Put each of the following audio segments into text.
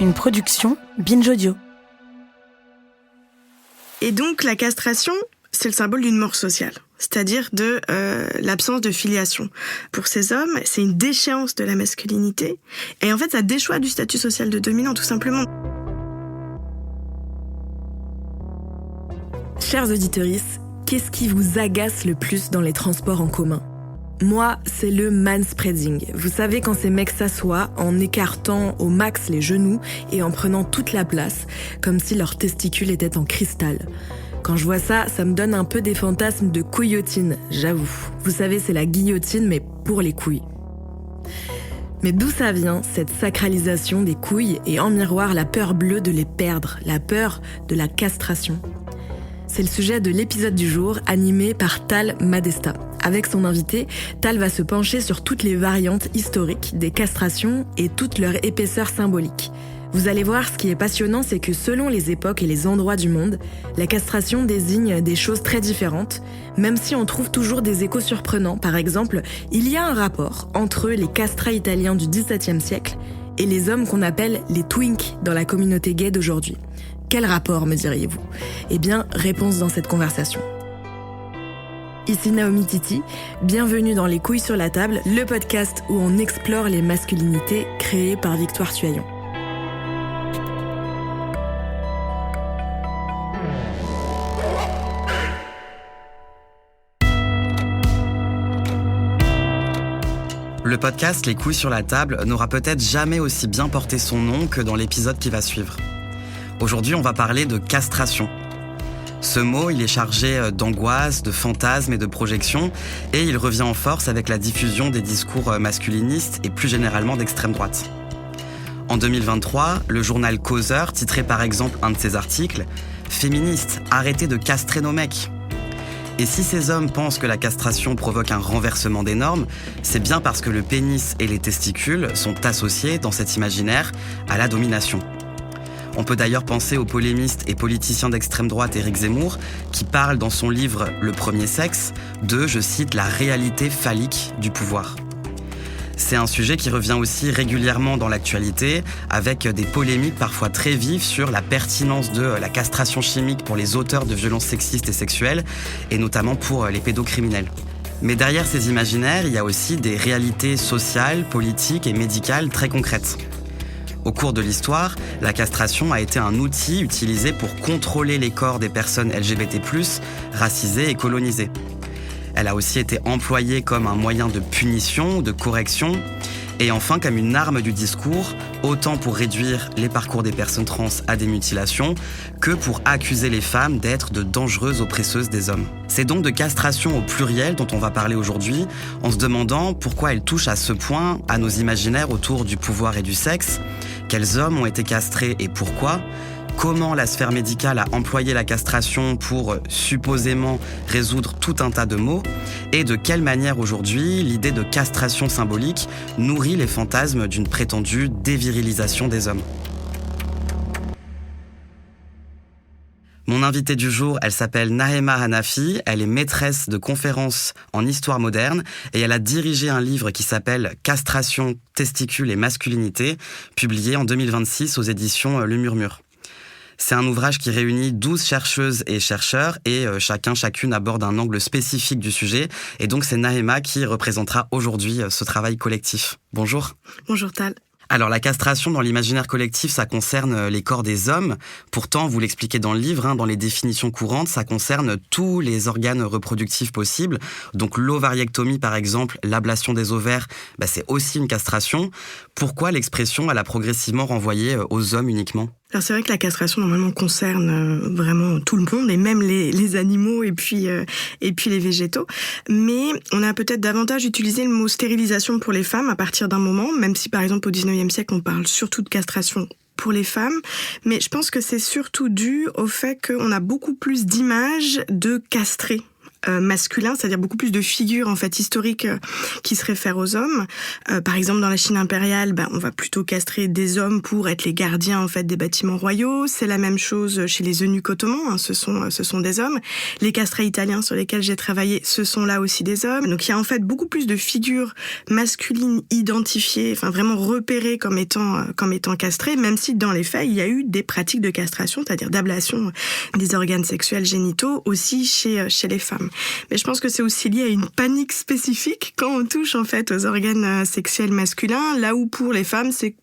une production Binge Audio. Et donc la castration, c'est le symbole d'une mort sociale, c'est-à-dire de l'absence de filiation. Pour ces hommes, c'est une déchéance de la masculinité, et en fait ça déchoit du statut social de dominant, tout simplement. Chers auditrices, qu'est-ce qui vous agace le plus dans les transports en commun ? Moi, c'est le manspreading. Vous savez, quand ces mecs s'assoient en écartant au max les genoux et en prenant toute la place, comme si leurs testicules étaient en cristal. Quand je vois ça, ça me donne un peu des fantasmes de couillotine, j'avoue. Vous savez, c'est la guillotine, mais pour les couilles. Mais d'où ça vient, cette sacralisation des couilles et en miroir la peur bleue de les perdre, la peur de la castration ? C'est le sujet de l'épisode du jour, animé par Tal Madesta. Avec son invité, Tal va se pencher sur toutes les variantes historiques des castrations et toute leur épaisseur symbolique. Vous allez voir, ce qui est passionnant, c'est que selon les époques et les endroits du monde, la castration désigne des choses très différentes, même si on trouve toujours des échos surprenants. Par exemple, il y a un rapport entre les castrats italiens du XVIIe siècle et les hommes qu'on appelle les twinks dans la communauté gay d'aujourd'hui. Quel rapport, me diriez-vous ? Eh bien, réponse dans cette conversation. Ici Naomi Titi, bienvenue dans Les couilles sur la table, le podcast où on explore les masculinités créées par Victoire Tuaillon. Le podcast Les couilles sur la table n'aura peut-être jamais aussi bien porté son nom que dans l'épisode qui va suivre. Aujourd'hui, on va parler de castration. Ce mot, il est chargé d'angoisse, de fantasmes et de projections, et il revient en force avec la diffusion des discours masculinistes et plus généralement d'extrême droite. En 2023, le journal Causeur titrait par exemple un de ses articles « Féministes, arrêtez de castrer nos mecs ». Et si ces hommes pensent que la castration provoque un renversement des normes, c'est bien parce que le pénis et les testicules sont associés dans cet imaginaire à la domination. On peut d'ailleurs penser au polémiste et politicien d'extrême droite Éric Zemmour, qui parle dans son livre « Le premier sexe » de, je cite, « la réalité phallique du pouvoir ». C'est un sujet qui revient aussi régulièrement dans l'actualité, avec des polémiques parfois très vives sur la pertinence de la castration chimique pour les auteurs de violences sexistes et sexuelles, et notamment pour les pédocriminels. Mais derrière ces imaginaires, il y a aussi des réalités sociales, politiques et médicales très concrètes. Au cours de l'histoire, la castration a été un outil utilisé pour contrôler les corps des personnes LGBT+, racisées et colonisées. Elle a aussi été employée comme un moyen de punition, de correction, et enfin comme une arme du discours, autant pour réduire les parcours des personnes trans à des mutilations, que pour accuser les femmes d'être de dangereuses oppresseuses des hommes. C'est donc de castration au pluriel dont on va parler aujourd'hui, en se demandant pourquoi elle touche à ce point à nos imaginaires autour du pouvoir et du sexe, quels hommes ont été castrés et pourquoi, comment la sphère médicale a employé la castration pour supposément résoudre tout un tas de maux, et de quelle manière aujourd'hui l'idée de castration symbolique nourrit les fantasmes d'une prétendue dévirilisation des hommes. Mon invitée du jour, elle s'appelle Nahema Hanafi, elle est maîtresse de conférences en histoire moderne et elle a dirigé un livre qui s'appelle « Castration, testicules et masculinité », publié en 2026 aux éditions Le Murmure. C'est un ouvrage qui réunit 12 chercheuses et chercheurs et chacune aborde un angle spécifique du sujet. Et donc c'est Nahema qui représentera aujourd'hui ce travail collectif. Bonjour. Bonjour Tal. Alors la castration dans l'imaginaire collectif, ça concerne les corps des hommes. Pourtant, vous l'expliquez dans le livre, dans les définitions courantes, ça concerne tous les organes reproductifs possibles. Donc l'ovariectomie par exemple, l'ablation des ovaires, c'est aussi une castration. Pourquoi l'expression elle a progressivement renvoyé aux hommes uniquement ? Alors c'est vrai que la castration normalement concerne vraiment tout le monde et même les animaux et puis les végétaux, mais on a peut-être davantage utilisé le mot stérilisation pour les femmes à partir d'un moment, même si par exemple au 19e siècle on parle surtout de castration pour les femmes, mais je pense que c'est surtout dû au fait qu'on a beaucoup plus d'images de castrés masculin, c'est-à-dire beaucoup plus de figures en fait historiques qui se réfèrent aux hommes. Par exemple, dans la Chine impériale, on va plutôt castrer des hommes pour être les gardiens en fait des bâtiments royaux. C'est la même chose chez les eunuques ottomans, ce sont des hommes. Les castrés italiens sur lesquels j'ai travaillé, ce sont là aussi des hommes. Donc il y a en fait beaucoup plus de figures masculines identifiées, enfin vraiment repérées comme étant castrées, même si dans les faits, il y a eu des pratiques de castration, c'est-à-dire d'ablation des organes sexuels génitaux aussi chez les femmes. Mais je pense que c'est aussi lié à une panique spécifique quand on touche en fait aux organes sexuels masculins, là où pour les femmes, c'est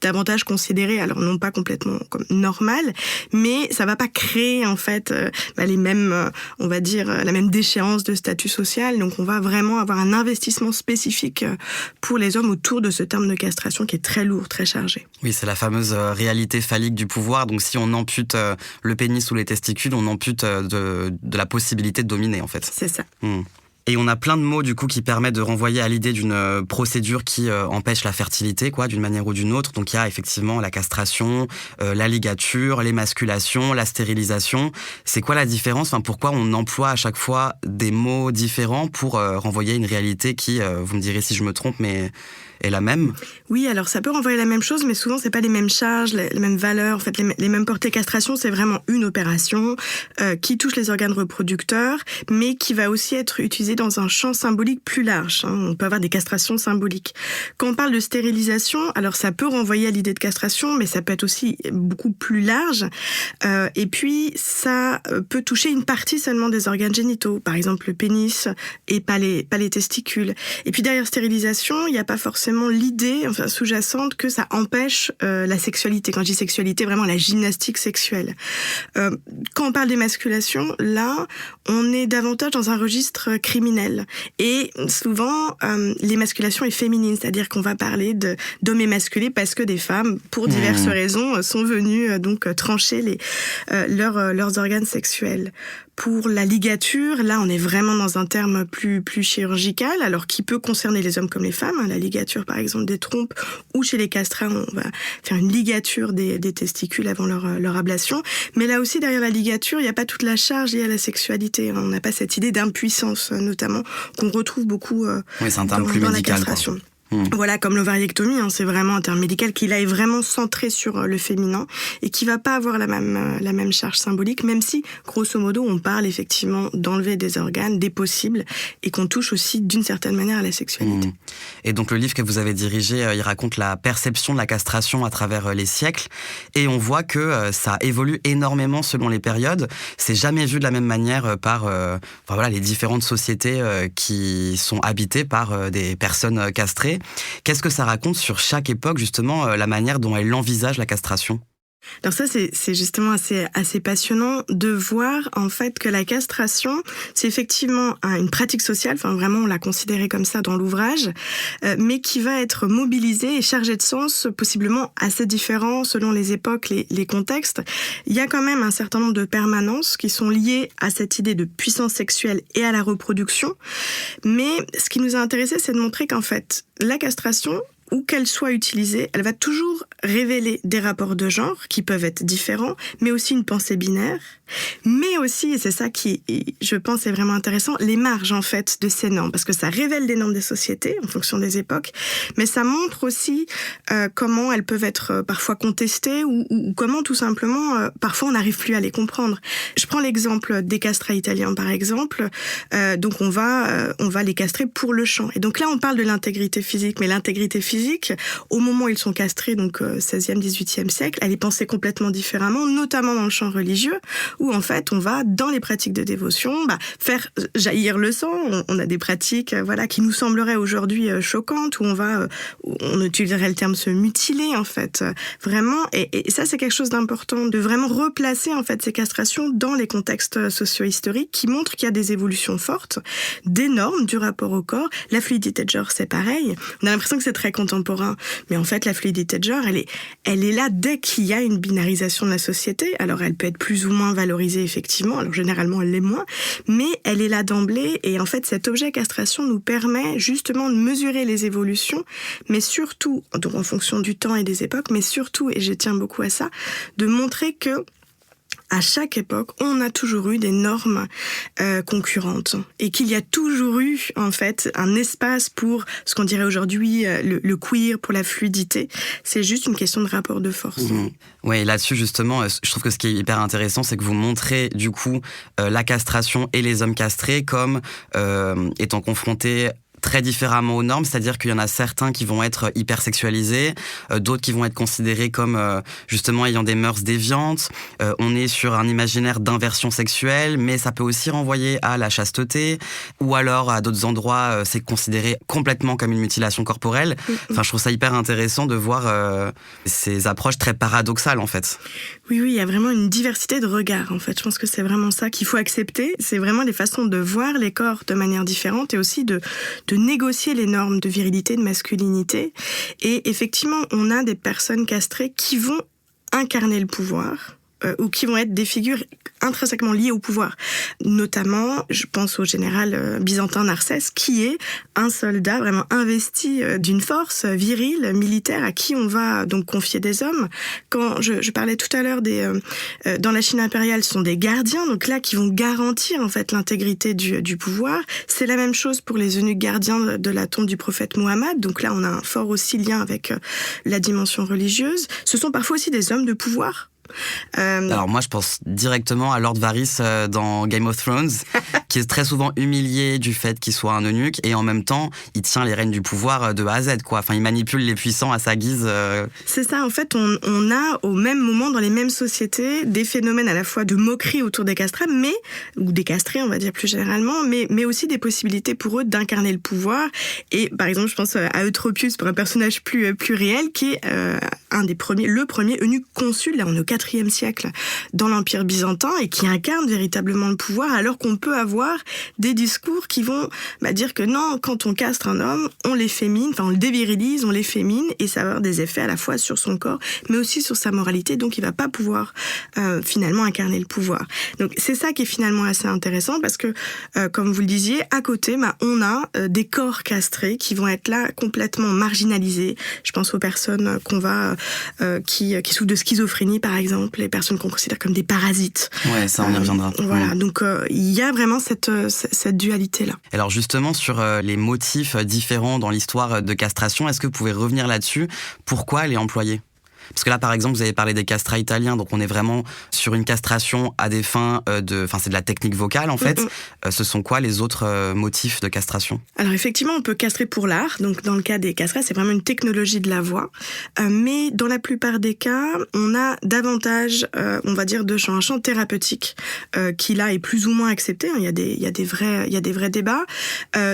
davantage considéré, alors non pas complètement comme normal, mais ça va pas créer en fait les mêmes, on va dire, la même déchéance de statut social. Donc on va vraiment avoir un investissement spécifique pour les hommes autour de ce terme de castration qui est très lourd, très chargé. Oui, c'est la fameuse réalité phallique du pouvoir. Donc si on ampute le pénis ou les testicules, on ampute de la possibilité de dominer en fait. C'est ça. Et on a plein de mots du coup qui permettent de renvoyer à l'idée d'une procédure qui empêche la fertilité, d'une manière ou d'une autre. Donc il y a effectivement la castration, la ligature, l'émasculation, la stérilisation. C'est quoi la différence ? Pourquoi on emploie à chaque fois des mots différents pour renvoyer à une réalité qui, vous me direz si je me trompe, mais est la même ? Oui, alors ça peut renvoyer la même chose, mais souvent c'est pas les mêmes charges, les mêmes valeurs, en fait les mêmes portées. Castration, c'est vraiment une opération qui touche les organes reproducteurs, mais qui va aussi être utilisée dans un champ symbolique plus large. On peut avoir des castrations symboliques. Quand on parle de stérilisation, alors ça peut renvoyer à l'idée de castration, mais ça peut être aussi beaucoup plus large. Et puis ça peut toucher une partie seulement des organes génitaux, par exemple le pénis et pas les testicules. Et puis derrière stérilisation, il n'y a pas forcément l'idée sous-jacente que ça empêche la sexualité. Quand je dis sexualité, vraiment la gymnastique sexuelle. Quand on parle d'émasculation, là, on est davantage dans un registre criminel. Et souvent, l'émasculation est féminine, c'est-à-dire qu'on va parler d'hommes émasculés parce que des femmes, pour diverses raisons, sont venues donc trancher leurs organes sexuels. Pour la ligature, là, on est vraiment dans un terme plus chirurgical, alors qui peut concerner les hommes comme les femmes. La ligature, par exemple, des trompes, ou chez les castrats, on va faire une ligature des testicules avant leur ablation. Mais là aussi, derrière la ligature, il n'y a pas toute la charge liée à la sexualité. On n'a pas cette idée d'impuissance, notamment, qu'on retrouve beaucoup c'est un terme plus dans médical, la castration. Voilà, comme l'ovariectomie, c'est vraiment un terme médical qui là est vraiment centré sur le féminin et qui va pas avoir la même charge symbolique, même si, grosso modo, on parle effectivement d'enlever des organes, des possibles, et qu'on touche aussi d'une certaine manière à la sexualité. Et donc le livre que vous avez dirigé, il raconte la perception de la castration à travers les siècles, et on voit que ça évolue énormément selon les périodes. C'est jamais vu de la même manière par les différentes sociétés qui sont habitées par des personnes castrées. Qu'est-ce que ça raconte sur chaque époque, justement, la manière dont elle envisage la castration ? Alors ça, c'est justement assez passionnant de voir en fait que la castration, c'est effectivement une pratique sociale, vraiment on l'a considérée comme ça dans l'ouvrage, mais qui va être mobilisée et chargée de sens, possiblement assez différents selon les époques, les contextes. Il y a quand même un certain nombre de permanences qui sont liées à cette idée de puissance sexuelle et à la reproduction, mais ce qui nous a intéressé, c'est de montrer qu'en fait, la castration, où qu'elle soit utilisée, elle va toujours révéler des rapports de genre qui peuvent être différents, mais aussi une pensée binaire, mais aussi, et c'est ça qui, je pense, est vraiment intéressant, les marges, en fait, de ces normes, parce que ça révèle des normes des sociétés, en fonction des époques, mais ça montre aussi comment elles peuvent être parfois contestées, ou comment, tout simplement, parfois on n'arrive plus à les comprendre. Je prends l'exemple des castrats italiens, par exemple, donc on va les castrer pour le chant. Et donc là, on parle de l'intégrité physique, mais l'intégrité physique, au moment où ils sont castrés, donc 16e, 18e siècle, elle est pensée complètement différemment, notamment dans le champ religieux, où en fait on va dans les pratiques de dévotion faire jaillir le sang. On a des pratiques qui nous sembleraient aujourd'hui choquantes, où on utiliserait le terme se mutiler en fait, vraiment, et ça c'est quelque chose d'important, de vraiment replacer en fait ces castrations dans les contextes socio-historiques qui montrent qu'il y a des évolutions fortes, des normes du rapport au corps. La fluidité de genre, c'est pareil, on a l'impression que c'est très contemporain, mais en fait la fluidité de genre, elle est là dès qu'il y a une binarisation de la société. Alors elle peut être plus ou moins valorisée effectivement, alors généralement elle l'est moins, mais elle est là d'emblée, et en fait cet objet castration nous permet justement de mesurer les évolutions, mais surtout, donc en fonction du temps et des époques, mais surtout, et je tiens beaucoup à ça, de montrer que à chaque époque, on a toujours eu des normes concurrentes et qu'il y a toujours eu en fait un espace pour ce qu'on dirait aujourd'hui le queer, pour la fluidité. C'est juste une question de rapport de force. Oui, là-dessus justement, je trouve que ce qui est hyper intéressant, c'est que vous montrez du coup la castration et les hommes castrés comme étant confrontés très différemment aux normes, c'est-à-dire qu'il y en a certains qui vont être hypersexualisés, d'autres qui vont être considérés comme justement ayant des mœurs déviantes. On est sur un imaginaire d'inversion sexuelle, mais ça peut aussi renvoyer à la chasteté, ou alors à d'autres endroits, c'est considéré complètement comme une mutilation corporelle. Enfin, je trouve ça hyper intéressant de voir ces approches très paradoxales en fait. Oui, il y a vraiment une diversité de regards en fait. Je pense que c'est vraiment ça qu'il faut accepter. C'est vraiment des façons de voir les corps de manière différente et aussi de négocier les normes de virilité, de masculinité. Et effectivement, on a des personnes castrées qui vont incarner le pouvoir ou qui vont être des figures intrinsèquement liées au pouvoir. Notamment, je pense au général byzantin Narsès, qui est un soldat vraiment investi d'une force virile, militaire, à qui on va donc confier des hommes. Quand je parlais tout à l'heure dans la Chine impériale, ce sont des gardiens, donc là, qui vont garantir en fait l'intégrité du pouvoir. C'est la même chose pour les eunuques gardiens de la tombe du prophète Mohammed. Donc là, on a un fort aussi lien avec la dimension religieuse. Ce sont parfois aussi des hommes de pouvoir. Alors moi je pense directement à Lord Varys dans Game of Thrones qui est très souvent humilié du fait qu'il soit un eunuque et en même temps il tient les rênes du pouvoir de A à Z quoi. Enfin il manipule les puissants à sa guise. C'est ça en fait, on a au même moment dans les mêmes sociétés des phénomènes à la fois de moquerie autour des castrés ou des castrés on va dire plus généralement mais aussi des possibilités pour eux d'incarner le pouvoir. Et par exemple je pense à Eutropius pour un personnage plus réel qui est le premier eunuque consul, là on est au 4e siècle dans l'Empire byzantin et qui incarne véritablement le pouvoir alors qu'on peut avoir des discours qui vont dire que non, quand on castre un homme, on l'effémine, on le dévirilise, on l'effémine et ça va avoir des effets à la fois sur son corps mais aussi sur sa moralité, donc il va pas pouvoir finalement incarner le pouvoir. Donc c'est ça qui est finalement assez intéressant parce que comme vous le disiez, à côté on a des corps castrés qui vont être là complètement marginalisés. Je pense aux personnes qui souffrent de schizophrénie par exemple, les personnes qu'on considère comme des parasites. Ouais, ça on y reviendra. Voilà, donc il y a vraiment cette dualité-là. Alors justement, sur les motifs différents dans l'histoire de castration, est-ce que vous pouvez revenir là-dessus ? Pourquoi elle est employée ? Parce que là, par exemple, vous avez parlé des castrats italiens, donc on est vraiment sur une castration à des fins c'est de la technique vocale en fait. Ce sont quoi les autres motifs de castration ? Alors effectivement, on peut castrer pour l'art, donc dans le cas des castrats, c'est vraiment une technologie de la voix. Mais dans la plupart des cas, on a davantage, on va dire, un champ thérapeutique qui là est plus ou moins accepté. Il y a des vrais débats,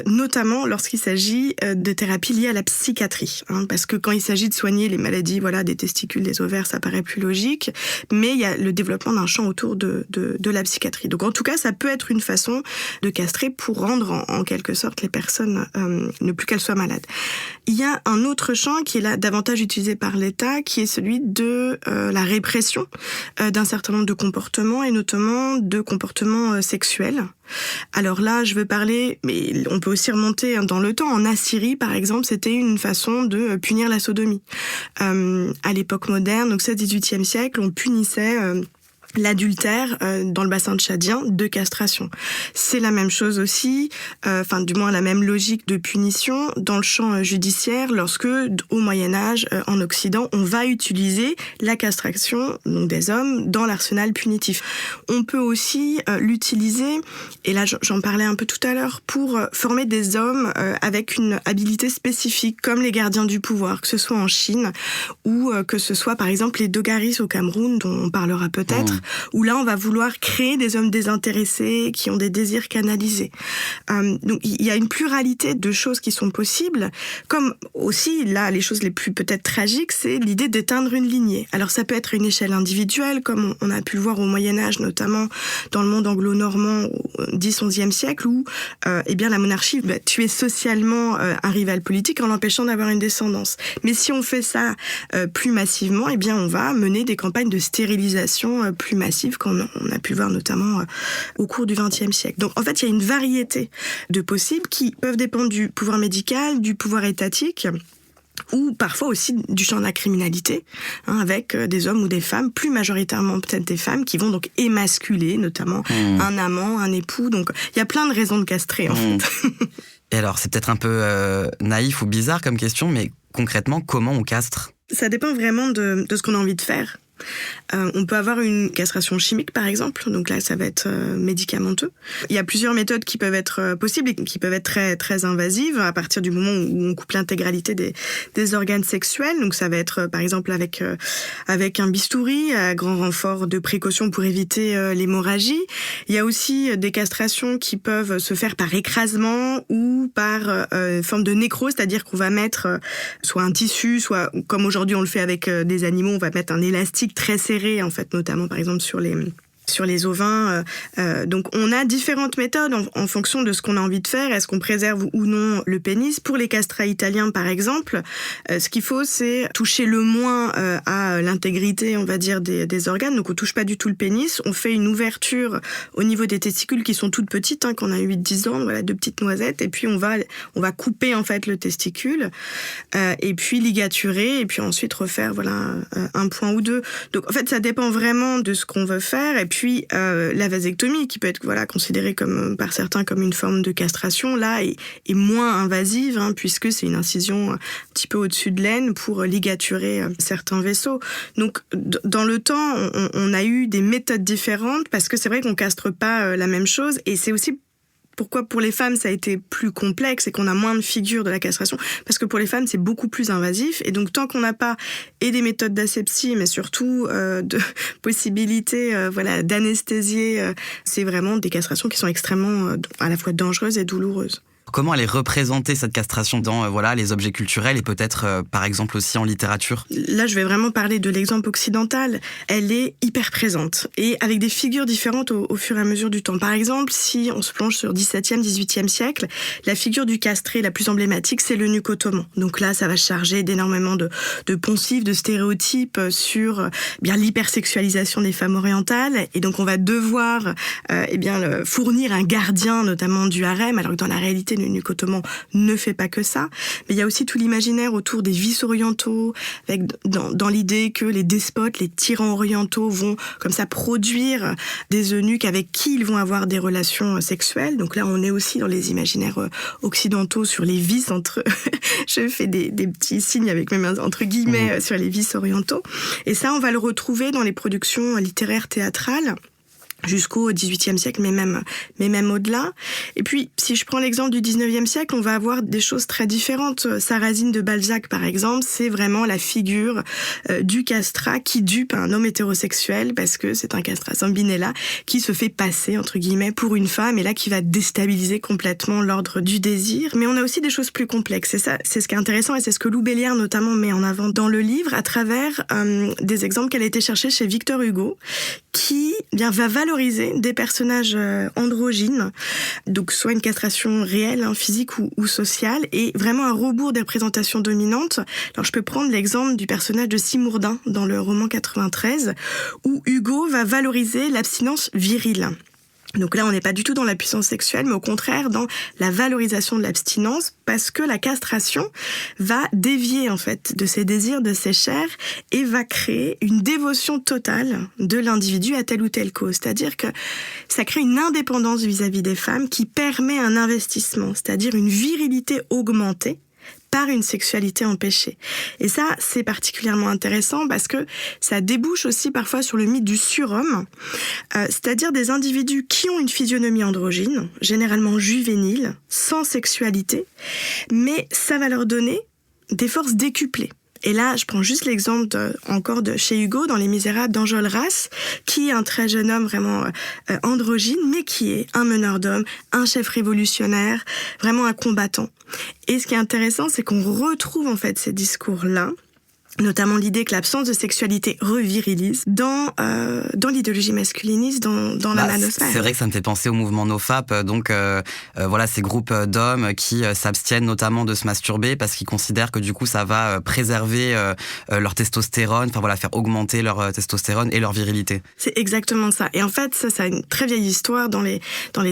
notamment lorsqu'il s'agit de thérapies liées à la psychiatrie, parce que quand il s'agit de soigner les maladies, des testicules, des ovaires, ça paraît plus logique, mais il y a le développement d'un champ autour de la psychiatrie. Donc en tout cas, ça peut être une façon de castrer pour rendre en quelque sorte les personnes ne plus qu'elles soient malades. Il y a un autre champ qui est là davantage utilisé par l'État, qui est celui de la répression d'un certain nombre de comportements et notamment de comportements sexuels. Alors là, je veux parler, mais on peut aussi remonter dans le temps. En Assyrie, par exemple, c'était une façon de punir la sodomie. À l'époque moderne, donc 16-18e siècle, on punissait l'adultère dans le bassin tchadien de castration. C'est la même chose aussi, du moins la même logique de punition dans le champ judiciaire lorsque, au Moyen-Âge, en Occident, on va utiliser la castration donc des hommes dans l'arsenal punitif. On peut aussi l'utiliser, et là j'en parlais un peu tout à l'heure, pour former des hommes avec une habilité spécifique, comme les gardiens du pouvoir, que ce soit en Chine ou que ce soit par exemple les Dogaris au Cameroun, dont on parlera peut-être, où là on va vouloir créer des hommes désintéressés qui ont des désirs canalisés. Donc il y a une pluralité de choses qui sont possibles, comme aussi là les choses les plus peut-être tragiques, c'est l'idée d'éteindre une lignée. Alors ça peut être une échelle individuelle, comme on a pu le voir au Moyen-Âge, notamment dans le monde anglo-normand au 10-11e siècle, où la monarchie tuait socialement un rival politique en l'empêchant d'avoir une descendance. Mais si on fait ça plus massivement, on va mener des campagnes de stérilisation plus massives, qu'on a pu voir notamment au cours du XXe siècle. Donc en fait, il y a une variété de possibles qui peuvent dépendre du pouvoir médical, du pouvoir étatique, ou parfois aussi du champ de la criminalité, avec des hommes ou des femmes, plus majoritairement peut-être des femmes, qui vont donc émasculer, notamment un amant, un époux. Donc il y a plein de raisons de castrer, en fait. Et alors, c'est peut-être un peu naïf ou bizarre comme question, mais concrètement, comment on castre ? Ça dépend vraiment de ce qu'on a envie de faire. On peut avoir une castration chimique, par exemple. Donc là, ça va être médicamenteux. Il y a plusieurs méthodes qui peuvent être possibles et qui peuvent être très, très invasives à partir du moment où on coupe l'intégralité des organes sexuels. Donc ça va être, par exemple, avec un bistouri, à grand renfort de précaution pour éviter l'hémorragie. Il y a aussi des castrations qui peuvent se faire par écrasement ou par forme de nécrose, c'est-à-dire qu'on va mettre soit un tissu, soit, comme aujourd'hui on le fait avec des animaux, on va mettre un élastique très serré, en fait, notamment par exemple sur les ovins. Donc on a différentes méthodes en fonction de ce qu'on a envie de faire. Est-ce qu'on préserve ou non le pénis ? Pour les castrats italiens, par exemple, ce qu'il faut, c'est toucher le moins à l'intégrité, on va dire, des organes. Donc on touche pas du tout le pénis. On fait une ouverture au niveau des testicules qui sont toutes petites, quand on a 8-10 ans, voilà, de petites noisettes. Et puis on va couper, en fait, le testicule, et puis ligaturer, et puis ensuite refaire, voilà, un point ou deux. Donc en fait, ça dépend vraiment de ce qu'on veut faire. Et puis la vasectomie, qui peut être, voilà, considérée par certains comme une forme de castration, là est moins invasive, puisque c'est une incision un petit peu au-dessus de l'aine pour ligaturer certains vaisseaux. Donc dans le temps, on a eu des méthodes différentes, parce que c'est vrai qu'on castre pas la même chose, et c'est aussi pourquoi pour les femmes ça a été plus complexe et qu'on a moins de figures de la castration, parce que pour les femmes c'est beaucoup plus invasif, et donc tant qu'on n'a pas des méthodes d'asepsie, mais surtout de possibilités d'anesthésier, c'est vraiment des castrations qui sont extrêmement à la fois dangereuses et douloureuses. Comment elle est représentée, cette castration, dans les objets culturels et peut-être, par exemple, aussi en littérature ? Là, je vais vraiment parler de l'exemple occidental. Elle est hyper présente et avec des figures différentes au fur et à mesure du temps. Par exemple, si on se plonge sur 17e, 18e siècle, la figure du castré la plus emblématique, c'est l'eunuque ottoman. Donc là, ça va charger d'énormément de poncifs, de stéréotypes sur l'hypersexualisation des femmes orientales. Et donc, on va devoir fournir un gardien, notamment du harem, alors que dans la réalité, l'eunuque ottoman ne fait pas que ça, mais il y a aussi tout l'imaginaire autour des vices orientaux, avec dans l'idée que les despotes, les tyrans orientaux vont comme ça produire des eunuques avec qui ils vont avoir des relations sexuelles. Donc là, on est aussi dans les imaginaires occidentaux sur les vices entre... Je fais des petits signes avec mes mains entre guillemets sur les vices orientaux. Et ça, on va le retrouver dans les productions littéraires théâtrales jusqu'au XVIIIe siècle, mais même au-delà. Et puis, si je prends l'exemple du XIXe siècle, on va avoir des choses très différentes. Sarrasine de Balzac, par exemple, c'est vraiment la figure du castrat qui dupe un homme hétérosexuel, parce que c'est un castrat Zambinella qui se fait passer, entre guillemets, pour une femme, et là, qui va déstabiliser complètement l'ordre du désir. Mais on a aussi des choses plus complexes. Et ça, c'est ce qui est intéressant, et c'est ce que Lou Béliard, notamment, met en avant dans le livre, à travers des exemples qu'elle a été chercher chez Victor Hugo, qui va valoriser des personnages androgynes, donc soit une castration réelle, physique ou sociale, et vraiment un rebours des représentations dominantes. Alors je peux prendre l'exemple du personnage de Simourdin dans le roman 93, où Hugo va valoriser l'abstinence virile. Donc là, on n'est pas du tout dans la puissance sexuelle, mais au contraire dans la valorisation de l'abstinence, parce que la castration va dévier, en fait, de ses désirs, de ses chairs, et va créer une dévotion totale de l'individu à telle ou telle cause. C'est-à-dire que ça crée une indépendance vis-à-vis des femmes qui permet un investissement, c'est-à-dire une virilité augmentée par une sexualité empêchée. Et ça, c'est particulièrement intéressant parce que ça débouche aussi parfois sur le mythe du surhomme, c'est-à-dire des individus qui ont une physionomie androgyne, généralement juvénile, sans sexualité, mais ça va leur donner des forces décuplées. Et là, je prends juste l'exemple encore de chez Hugo, dans Les Misérables d'Enjolras, qui est un très jeune homme vraiment androgyne, mais qui est un meneur d'hommes, un chef révolutionnaire, vraiment un combattant. Et ce qui est intéressant, c'est qu'on retrouve en fait ces discours-là notamment l'idée que l'absence de sexualité revirilise dans l'idéologie masculiniste, dans la manosphère. C'est vrai que ça me fait penser au mouvement NoFap, donc voilà, ces groupes d'hommes qui s'abstiennent notamment de se masturber parce qu'ils considèrent que du coup ça va préserver leur testostérone, enfin voilà, faire augmenter leur testostérone et leur virilité. C'est exactement ça. Et en fait, ça a une très vieille histoire dans les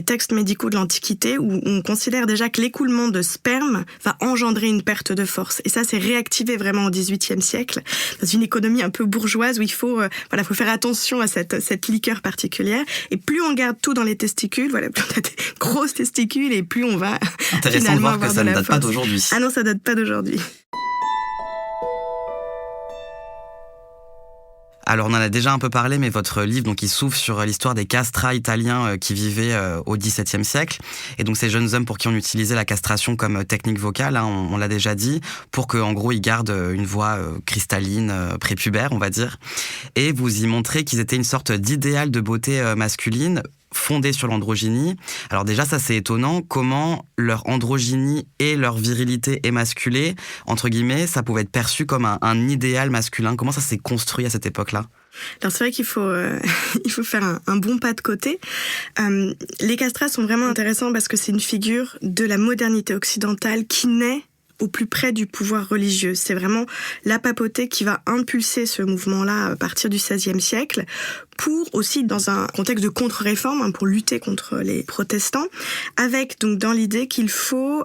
textes médicaux de l'Antiquité où on considère déjà que l'écoulement de sperme va engendrer une perte de force. Et ça, c'est réactivé vraiment au XVIIIe siècle, dans une économie un peu bourgeoise où il faut faire attention à cette liqueur particulière. Et plus on garde tout dans les testicules, plus on a des grosses testicules et plus on va intéressant de voir que ça ne date pas d'aujourd'hui. Ah non, ça date pas d'aujourd'hui. Alors on en a déjà un peu parlé, mais votre livre donc il s'ouvre sur l'histoire des castrats italiens qui vivaient au XVIIe siècle, et donc ces jeunes hommes pour qui on utilisait la castration comme technique vocale, hein, on l'a déjà dit, pour que en gros ils gardent une voix cristalline, prépubère on va dire, et vous y montrez qu'ils étaient une sorte d'idéal de beauté masculine fondée sur l'androgynie. Alors déjà, ça c'est étonnant, comment leur androgynie et leur virilité émasculée, entre guillemets, ça pouvait être perçu comme un idéal masculin. Comment ça s'est construit à cette époque-là ? Alors c'est vrai qu'il faut faire un bon pas de côté. Les castrats sont vraiment intéressants parce que c'est une figure de la modernité occidentale qui naît au plus près du pouvoir religieux. C'est vraiment la papauté qui va impulser ce mouvement-là à partir du XVIe siècle, pour aussi dans un contexte de contre-réforme, pour lutter contre les protestants, avec donc dans l'idée qu'il faut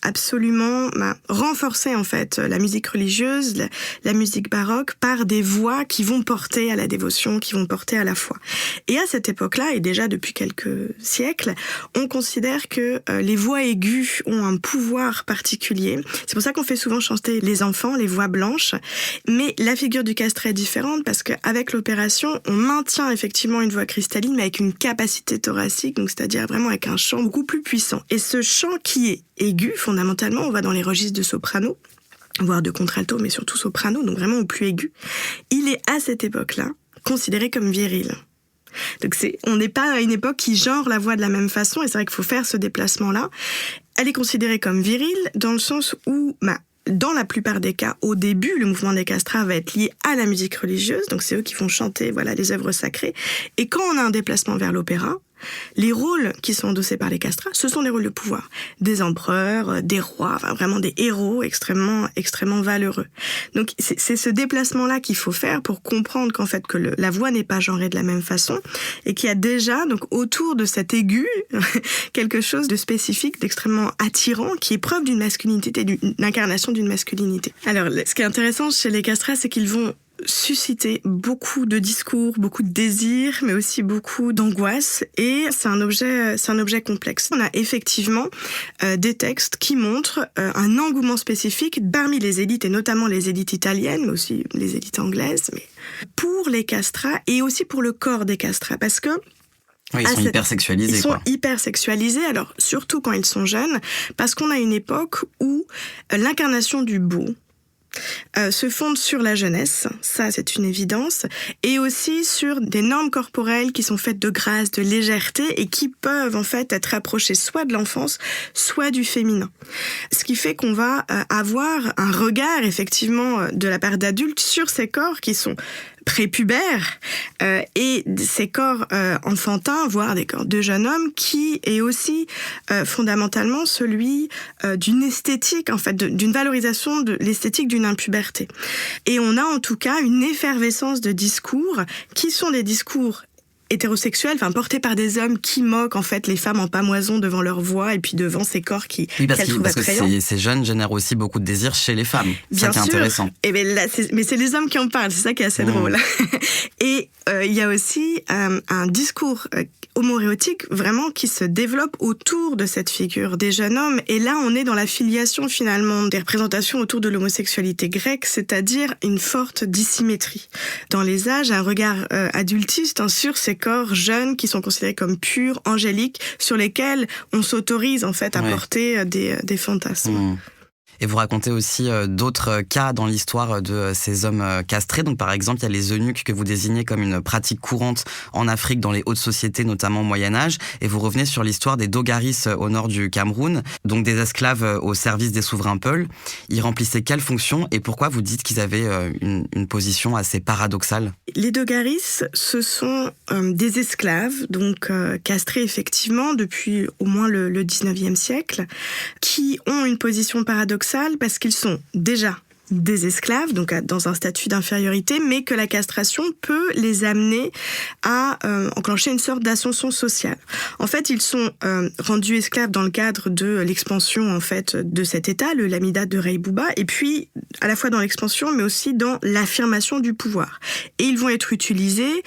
absolument renforcer en fait la musique religieuse, la musique baroque, par des voix qui vont porter à la dévotion, qui vont porter à la foi. Et à cette époque-là, et déjà depuis quelques siècles, on considère que les voix aiguës ont un pouvoir particulier. C'est pour ça qu'on fait souvent chanter les enfants, les voix blanches. Mais la figure du castrat est différente parce qu'avec l'opération, on maintient effectivement une voix cristalline, mais avec une capacité thoracique, donc c'est-à-dire vraiment avec un chant beaucoup plus puissant. Et ce chant qui est aigu, fondamentalement, on va dans les registres de soprano, voire de contralto, mais surtout soprano, donc vraiment au plus aigu, il est à cette époque-là considéré comme viril. Donc on n'est pas à une époque qui genre la voix de la même façon, et c'est vrai qu'il faut faire ce déplacement-là. Elle est considérée comme virile dans le sens où, dans la plupart des cas, au début, le mouvement des castrats va être lié à la musique religieuse, donc c'est eux qui vont chanter les œuvres sacrées. Et quand on a un déplacement vers l'opéra, les rôles qui sont endossés par les castrats, ce sont des rôles de pouvoir. Des empereurs, des rois, vraiment des héros extrêmement, extrêmement valeureux. Donc c'est ce déplacement-là qu'il faut faire pour comprendre qu'en fait que la voix n'est pas genrée de la même façon et qu'il y a déjà donc autour de cet aigu quelque chose de spécifique, d'extrêmement attirant, qui est preuve d'une masculinité, d'une incarnation d'une masculinité. Alors ce qui est intéressant chez les castrats, c'est qu'ils vont susciter beaucoup de discours, beaucoup de désirs, mais aussi beaucoup d'angoisse. Et c'est un objet complexe. On a effectivement des textes qui montrent un engouement spécifique parmi les élites, et notamment les élites italiennes, mais aussi les élites anglaises, mais pour les castrats et aussi pour le corps des castrats. Parce que oui, ils sont hyper sexualisés. Ils sont hyper sexualisés, alors surtout quand ils sont jeunes, parce qu'on a une époque où l'incarnation du beau se fonde sur la jeunesse, ça c'est une évidence, et aussi sur des normes corporelles qui sont faites de grâce, de légèreté, et qui peuvent en fait être rapprochées soit de l'enfance, soit du féminin. Ce qui fait qu'on va avoir un regard effectivement de la part d'adultes sur ces corps qui sont prépubères et ces corps enfantins, voire des corps de jeunes hommes, qui est aussi fondamentalement celui d'une esthétique, en fait, d'une valorisation de l'esthétique d'une impuberté. Et on a en tout cas une effervescence de discours qui sont des discours hétérosexuels, portés par des hommes qui moquent en fait les femmes en pamoison devant leur voix et puis devant ces corps qu'elles trouvent attrayants. Parce que ces jeunes génèrent aussi beaucoup de désirs chez les femmes. Bien ça qui est intéressant. Et là, mais c'est les hommes qui en parlent, c'est ça qui est assez drôle. Et il y a aussi un discours homoérotique vraiment qui se développe autour de cette figure des jeunes hommes. Et là, on est dans la filiation finalement des représentations autour de l'homosexualité grecque, c'est-à-dire une forte dissymétrie. Dans les âges, un regard adultiste sur ces corps jeunes qui sont considérés comme purs, angéliques, sur lesquels on s'autorise en fait à porter des fantasmes. Et vous racontez aussi d'autres cas dans l'histoire de ces hommes castrés. Donc par exemple, il y a les eunuques que vous désignez comme une pratique courante en Afrique dans les hautes sociétés, notamment au Moyen-Âge. Et vous revenez sur l'histoire des Dogaris au nord du Cameroun, donc des esclaves au service des souverains Peuls. Ils remplissaient quelle fonction et pourquoi vous dites qu'ils avaient une position assez paradoxale? Les Dogaris, ce sont des esclaves, donc castrés effectivement depuis au moins le 19e siècle, qui ont une position paradoxale parce qu'ils sont déjà des esclaves, donc dans un statut d'infériorité, mais que la castration peut les amener à enclencher une sorte d'ascension sociale. En fait, ils sont rendus esclaves dans le cadre de l'expansion en fait de cet État, le Lamida de Rei Bouba, et puis à la fois dans l'expansion, mais aussi dans l'affirmation du pouvoir. Et ils vont être utilisés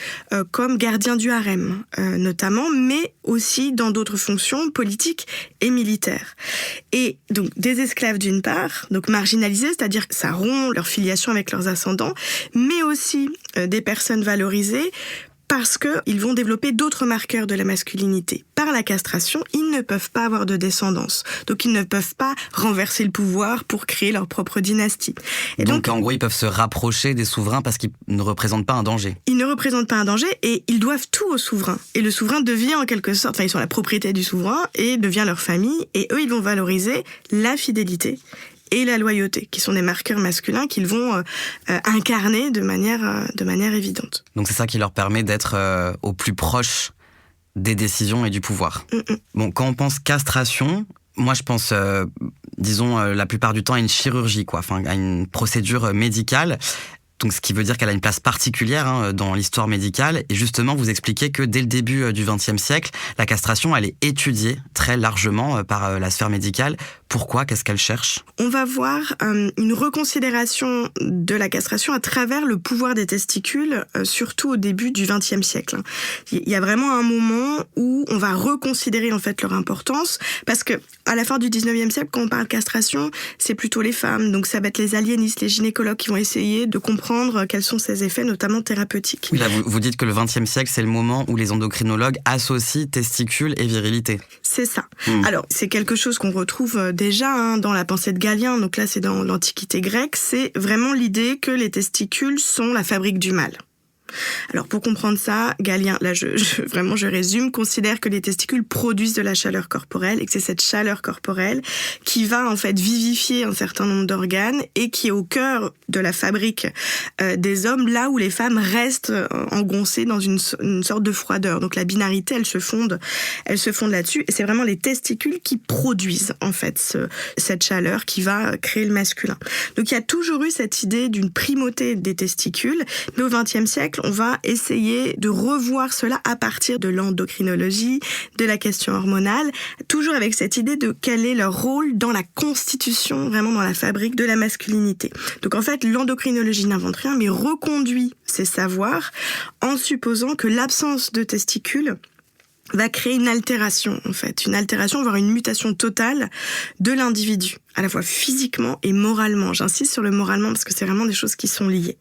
comme gardiens du harem, notamment, mais aussi dans d'autres fonctions politiques et militaires. Et donc des esclaves d'une part, donc marginalisés, c'est-à-dire que ça rompt leur filiation avec leurs ascendants, mais aussi des personnes valorisées parce qu'ils vont développer d'autres marqueurs de la masculinité. Par la castration, ils ne peuvent pas avoir de descendance. Donc ils ne peuvent pas renverser le pouvoir pour créer leur propre dynastie. Et donc en gros, ils peuvent se rapprocher des souverains parce qu'ils ne représentent pas un danger. Ils ne représentent pas un danger et ils doivent tout au souverain. Et le souverain devient en quelque sorte, ils sont la propriété du souverain et devient leur famille. Et eux, ils vont valoriser la fidélité et la loyauté, qui sont des marqueurs masculins qu'ils vont incarner de manière évidente. Donc c'est ça qui leur permet d'être au plus proche des décisions et du pouvoir. Bon, quand on pense castration, moi je pense, la plupart du temps à une chirurgie, à une procédure médicale. Donc, ce qui veut dire qu'elle a une place particulière dans l'histoire médicale. Et justement, vous expliquez que dès le début du XXe siècle, la castration, elle est étudiée très largement par la sphère médicale. Pourquoi? Qu'est-ce qu'elle cherche? On va voir une reconsidération de la castration à travers le pouvoir des testicules, surtout au début du XXe siècle. Il y a vraiment un moment où on va reconsidérer en fait leur importance, parce que à la fin du XIXe siècle, quand on parle castration, c'est plutôt les femmes. Donc, ça va être les aliénistes, les gynécologues qui vont essayer de comprendre quels sont ses effets, notamment thérapeutiques. Oui, là, vous dites que le XXe siècle, c'est le moment où les endocrinologues associent testicules et virilité. C'est ça. Alors, c'est quelque chose qu'on retrouve déjà dans la pensée de Galien, donc là c'est dans l'Antiquité grecque, c'est vraiment l'idée que les testicules sont la fabrique du mal. Alors pour comprendre ça, Galien, là je résume, considère que les testicules produisent de la chaleur corporelle et que c'est cette chaleur corporelle qui va en fait vivifier un certain nombre d'organes et qui est au cœur de la fabrique des hommes, là où les femmes restent engoncées dans une sorte de froideur. Donc la binarité, elle se fonde là-dessus et c'est vraiment les testicules qui produisent en fait cette chaleur qui va créer le masculin. Donc il y a toujours eu cette idée d'une primauté des testicules, mais au XXe siècle, on va essayer de revoir cela à partir de l'endocrinologie, de la question hormonale, toujours avec cette idée de quel est leur rôle dans la constitution, vraiment dans la fabrique de la masculinité. Donc en fait, l'endocrinologie n'invente rien, mais reconduit ces savoirs en supposant que l'absence de testicules va créer une altération, voire une mutation totale de l'individu, à la fois physiquement et moralement. J'insiste sur le moralement parce que c'est vraiment des choses qui sont liées.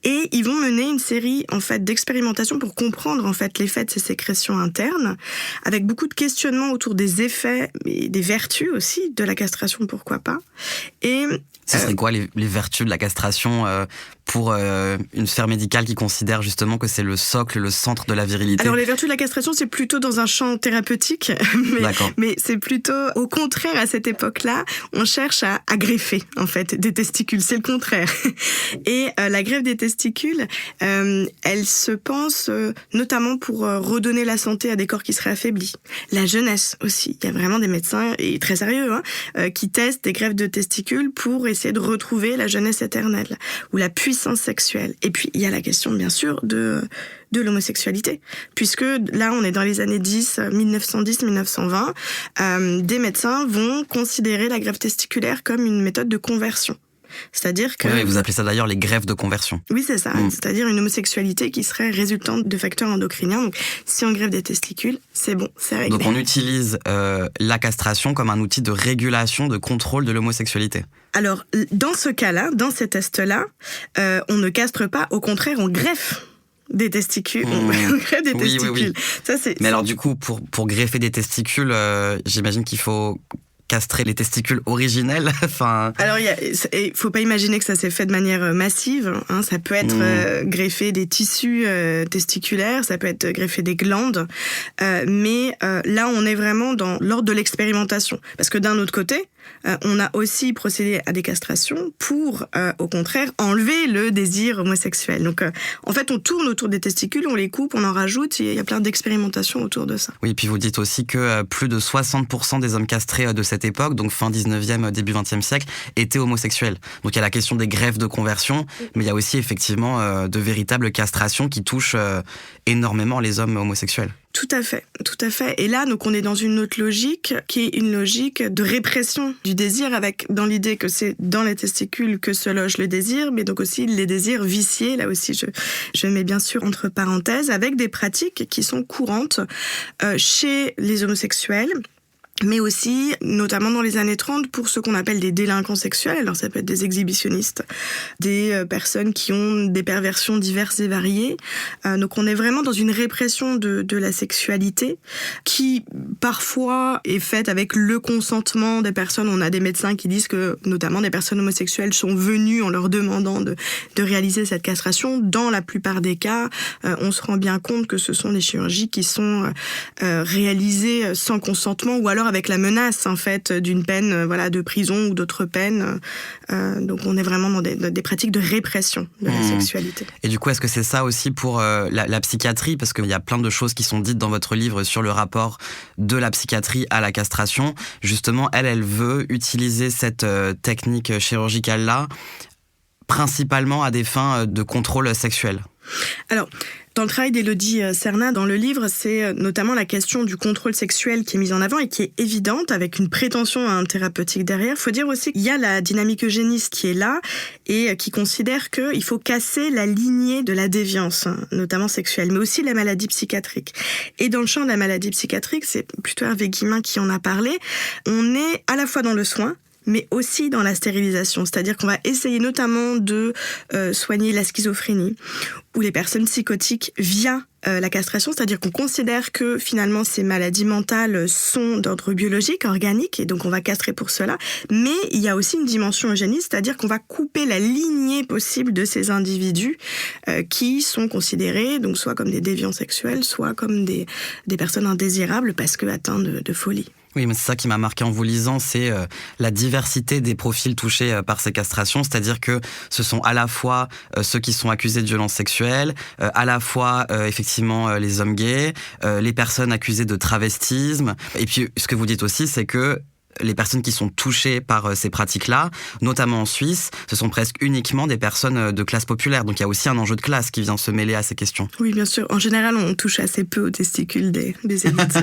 Et ils vont mener une série, d'expérimentations pour comprendre, l'effet de ces sécrétions internes, avec beaucoup de questionnements autour des effets et des vertus aussi de la castration, pourquoi pas. Et ce serait quoi les vertus de la castration pour une sphère médicale qui considère justement que c'est le socle, le centre de la virilité? Alors les vertus de la castration, c'est plutôt dans un champ thérapeutique, mais c'est plutôt au contraire à cette époque-là, on cherche à greffer en fait des testicules, c'est le contraire. Et la greffe des testicules, elle se pense notamment pour redonner la santé à des corps qui seraient affaiblis. La jeunesse aussi, il y a vraiment des médecins, et très sérieux, qui testent des greffes de testicules pour essayer de retrouver la jeunesse éternelle ou la puissance sexuelle. Et puis il y a la question bien sûr de l'homosexualité, puisque là on est dans les années 1910-1920, des médecins vont considérer la greffe testiculaire comme une méthode de conversion. C'est-à-dire que... Oui, vous appelez ça d'ailleurs les greffes de conversion. Oui, c'est ça. C'est-à-dire une homosexualité qui serait résultante de facteurs endocriniens. Donc, si on greffe des testicules, c'est bon, c'est réglé. Donc, on utilise la castration comme un outil de régulation, de contrôle de l'homosexualité. Alors, dans ce cas-là, dans ces tests-là, on ne castre pas, au contraire, on greffe des testicules. On greffe des testicules. Oui. Ça, Mais alors, du coup, pour greffer des testicules, j'imagine qu'il faut castrer les testicules originels. Enfin... Alors, il faut pas imaginer que ça s'est fait de manière massive. Hein. Ça peut être greffé des tissus testiculaires, ça peut être greffé des glandes. Mais là, on est vraiment dans l'ordre de l'expérimentation. Parce que d'un autre côté, on a aussi procédé à des castrations pour, au contraire, enlever le désir homosexuel. Donc, en fait, on tourne autour des testicules, on les coupe, on en rajoute. Il y a plein d'expérimentations autour de ça. Oui, puis vous dites aussi que plus de 60% des hommes castrés de cette époque, donc fin 19e, début 20e siècle, étaient homosexuels. Donc, il y a la question des greffes de conversion, mais il y a aussi effectivement de véritables castrations qui touchent énormément les hommes homosexuels. Tout à fait, tout à fait. Et là, donc, on est dans une autre logique, qui est une logique de répression du désir, avec dans l'idée que c'est dans les testicules que se loge le désir, mais donc aussi les désirs viciés. Là aussi, je mets bien sûr entre parenthèses, avec des pratiques qui sont courantes chez les homosexuels, mais aussi, notamment dans les années 30, pour ce qu'on appelle des délinquants sexuels. Alors ça peut être des exhibitionnistes, des personnes qui ont des perversions diverses et variées. Donc on est vraiment dans une répression de la sexualité qui, parfois, est faite avec le consentement des personnes. On a des médecins qui disent que, notamment, des personnes homosexuelles sont venues en leur demandant de réaliser cette castration. Dans la plupart des cas, on se rend bien compte que ce sont des chirurgies qui sont réalisées sans consentement, ou alors avec la menace, en fait, d'une peine de prison ou d'autres peines. Donc on est vraiment dans des pratiques de répression de la sexualité. Et du coup, est-ce que c'est ça aussi pour la psychiatrie ? Parce qu'il y a plein de choses qui sont dites dans votre livre sur le rapport de la psychiatrie à la castration. Justement, elle veut utiliser cette technique chirurgicale-là principalement à des fins de contrôle sexuel. Alors, dans le travail d'Élodie Cernat, dans le livre, c'est notamment la question du contrôle sexuel qui est mise en avant et qui est évidente, avec une prétention à un thérapeutique derrière. Il faut dire aussi qu'il y a la dynamique eugéniste qui est là et qui considère qu'il faut casser la lignée de la déviance, notamment sexuelle, mais aussi la maladie psychiatrique. Et dans le champ de la maladie psychiatrique, c'est plutôt Hervé Guillemin qui en a parlé, on est à la fois dans le soin, mais aussi dans la stérilisation. C'est-à-dire qu'on va essayer notamment de soigner la schizophrénie ou les personnes psychotiques via la castration, c'est-à-dire qu'on considère que finalement ces maladies mentales sont d'ordre biologique, organique, et donc on va castrer pour cela. Mais il y a aussi une dimension eugéniste, c'est-à-dire qu'on va couper la lignée possible de ces individus qui sont considérés donc soit comme des déviants sexuels, soit comme des personnes indésirables parce que atteintes de folie. Oui, mais c'est ça qui m'a marqué en vous lisant, c'est la diversité des profils touchés par ces castrations, c'est-à-dire que ce sont à la fois ceux qui sont accusés de violences sexuelles, à la fois effectivement les hommes gays, les personnes accusées de travestisme, et puis ce que vous dites aussi, c'est que les personnes qui sont touchées par ces pratiques-là, notamment en Suisse, ce sont presque uniquement des personnes de classe populaire. Donc il y a aussi un enjeu de classe qui vient se mêler à ces questions. Oui, bien sûr. En général, on touche assez peu aux testicules des élites.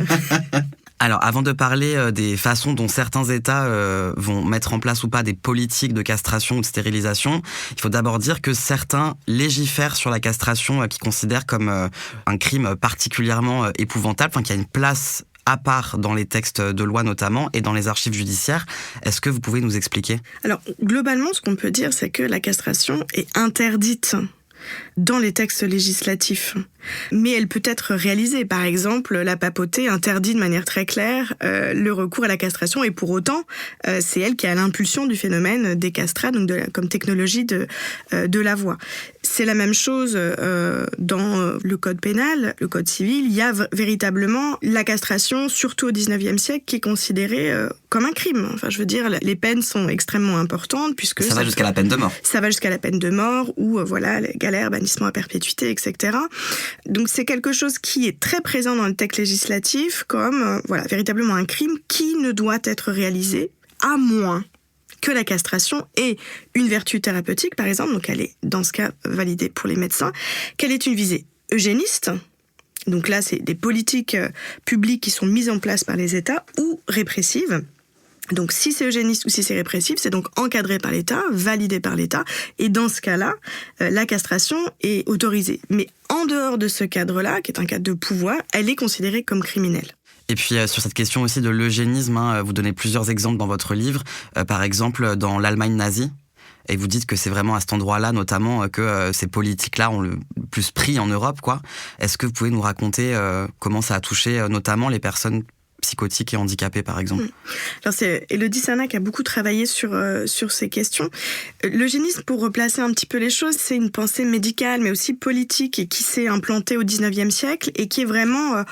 Alors, avant de parler des façons dont certains États vont mettre en place ou pas des politiques de castration ou de stérilisation, il faut d'abord dire que certains légifèrent sur la castration qu'ils considèrent comme un crime particulièrement épouvantable, enfin qu'il y a une place à part dans les textes de loi notamment et dans les archives judiciaires. Est-ce que vous pouvez nous expliquer ? Alors, globalement, ce qu'on peut dire, c'est que la castration est interdite dans les textes législatifs. Mais elle peut être réalisée. Par exemple, la papauté interdit de manière très claire le recours à la castration et pour autant, c'est elle qui a l'impulsion du phénomène des castrats, donc comme technologie de la voix. C'est la même chose dans le code pénal, le code civil. Il y a véritablement la castration, surtout au 19e siècle, qui est considérée comme un crime. Enfin, je veux dire, les peines sont extrêmement importantes puisque ça va jusqu'à la peine de mort. Ça va jusqu'à la peine de mort ou les galères, bannissement à perpétuité, etc. Donc c'est quelque chose qui est très présent dans le texte législatif comme véritablement un crime qui ne doit être réalisé à moins que la castration ait une vertu thérapeutique, par exemple, donc elle est dans ce cas validée pour les médecins, qu'elle ait une visée eugéniste, donc là c'est des politiques publiques qui sont mises en place par les États, ou répressives. Donc si c'est eugéniste ou si c'est répressif, c'est donc encadré par l'État, validé par l'État, et dans ce cas-là, la castration est autorisée. Mais en dehors de ce cadre-là, qui est un cadre de pouvoir, elle est considérée comme criminelle. Et puis sur cette question aussi de l'eugénisme, vous donnez plusieurs exemples dans votre livre, par exemple dans l'Allemagne nazie, et vous dites que c'est vraiment à cet endroit-là notamment que ces politiques-là ont le plus pris en Europe, quoi. Est-ce que vous pouvez nous raconter comment ça a touché notamment les personnes psychotiques et handicapés, par exemple. Alors c'est Élodie Sana qui a beaucoup travaillé sur ces questions. L'eugénisme, pour replacer un petit peu les choses, c'est une pensée médicale, mais aussi politique, et qui s'est implantée au 19e siècle, et qui est vraiment,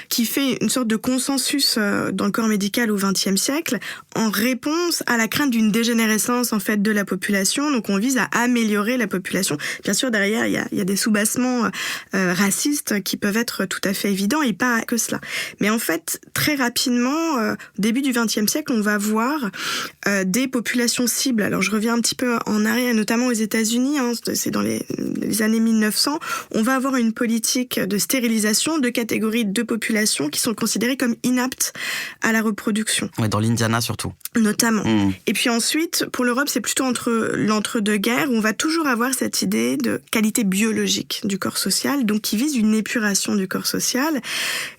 qui fait une sorte de consensus dans le corps médical au 20e siècle, en réponse à la crainte d'une dégénérescence, en fait, de la population. Donc on vise à améliorer la population. Bien sûr, derrière, il y a des sous-bassements racistes qui peuvent être tout à fait évidents, et pas que cela. Mais en fait, très rapidement, début du XXe siècle, on va voir des populations cibles. Alors je reviens un petit peu en arrière, notamment aux États-Unis, c'est dans les années 1900, on va avoir une politique de stérilisation de catégories de populations qui sont considérées comme inaptes à la reproduction. Ouais, dans l'Indiana surtout. Notamment. Et puis ensuite, pour l'Europe, c'est plutôt entre l'entre-deux-guerres, où on va toujours avoir cette idée de qualité biologique du corps social, donc qui vise une épuration du corps social.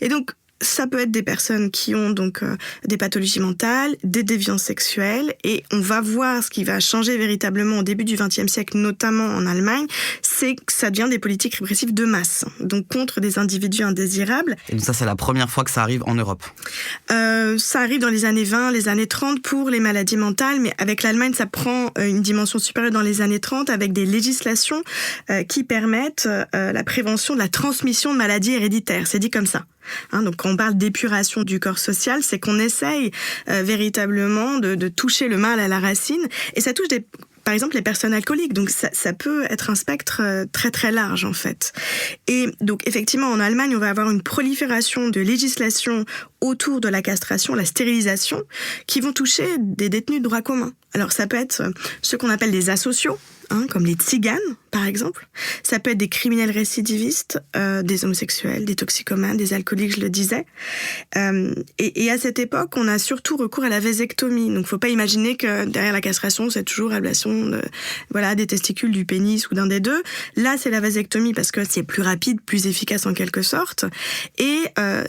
Et donc, ça peut être des personnes qui ont donc des pathologies mentales, des déviances sexuelles, et on va voir ce qui va changer véritablement au début du XXe siècle, notamment en Allemagne, c'est que ça devient des politiques répressives de masse, donc contre des individus indésirables. Et donc ça, c'est la première fois que ça arrive en Europe. Ça arrive dans les années 20, les années 30 pour les maladies mentales, mais avec l'Allemagne, ça prend une dimension supérieure dans les années 30 avec des législations qui permettent la prévention de la transmission de maladies héréditaires. C'est dit comme ça. Donc quand on parle d'épuration du corps social, c'est qu'on essaye véritablement de toucher le mal à la racine, et ça touche par exemple les personnes alcooliques, donc ça peut être un spectre très très large en fait. Et donc effectivement en Allemagne on va avoir une prolifération de législation autour de la castration, la stérilisation, qui vont toucher des détenus de droit commun. Alors ça peut être ceux qu'on appelle des asociaux, comme les tziganes, par exemple. Ça peut être des criminels récidivistes, des homosexuels, des toxicomanes, des alcooliques, je le disais. Et à cette époque, on a surtout recours à la vasectomie. Donc, faut pas imaginer que derrière la castration, c'est toujours ablation des testicules, du pénis ou d'un des deux. Là, c'est la vasectomie parce que c'est plus rapide, plus efficace en quelque sorte. Et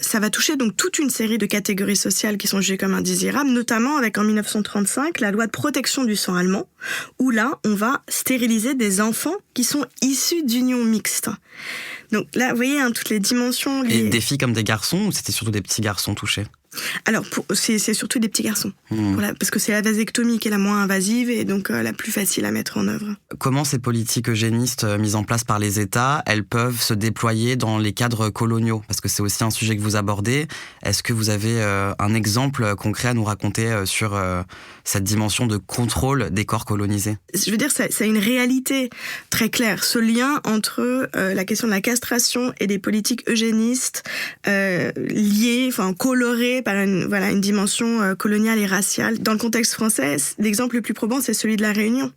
ça va toucher donc toute une série de catégories sociales qui sont jugées comme indésirables, notamment avec en 1935 la loi de protection du sang allemand, où là, on va stériliser des enfants qui sont issus d'unions mixtes. Donc là, vous voyez, toutes les dimensions liées. Et des filles comme des garçons, ou c'était surtout des petits garçons touchés ? Alors, c'est surtout des petits garçons, parce que c'est la vasectomie qui est la moins invasive et donc la plus facile à mettre en œuvre. Comment ces politiques eugénistes mises en place par les États, elles peuvent se déployer dans les cadres coloniaux ? Parce que c'est aussi un sujet que vous abordez. Est-ce que vous avez un exemple concret à nous raconter sur cette dimension de contrôle des corps colonisés ? Je veux dire, c'est une réalité très claire. Ce lien entre la question de la castration et des politiques eugénistes liées, colorées par une dimension coloniale et raciale. Dans le contexte français, l'exemple le plus probant, c'est celui de la Réunion,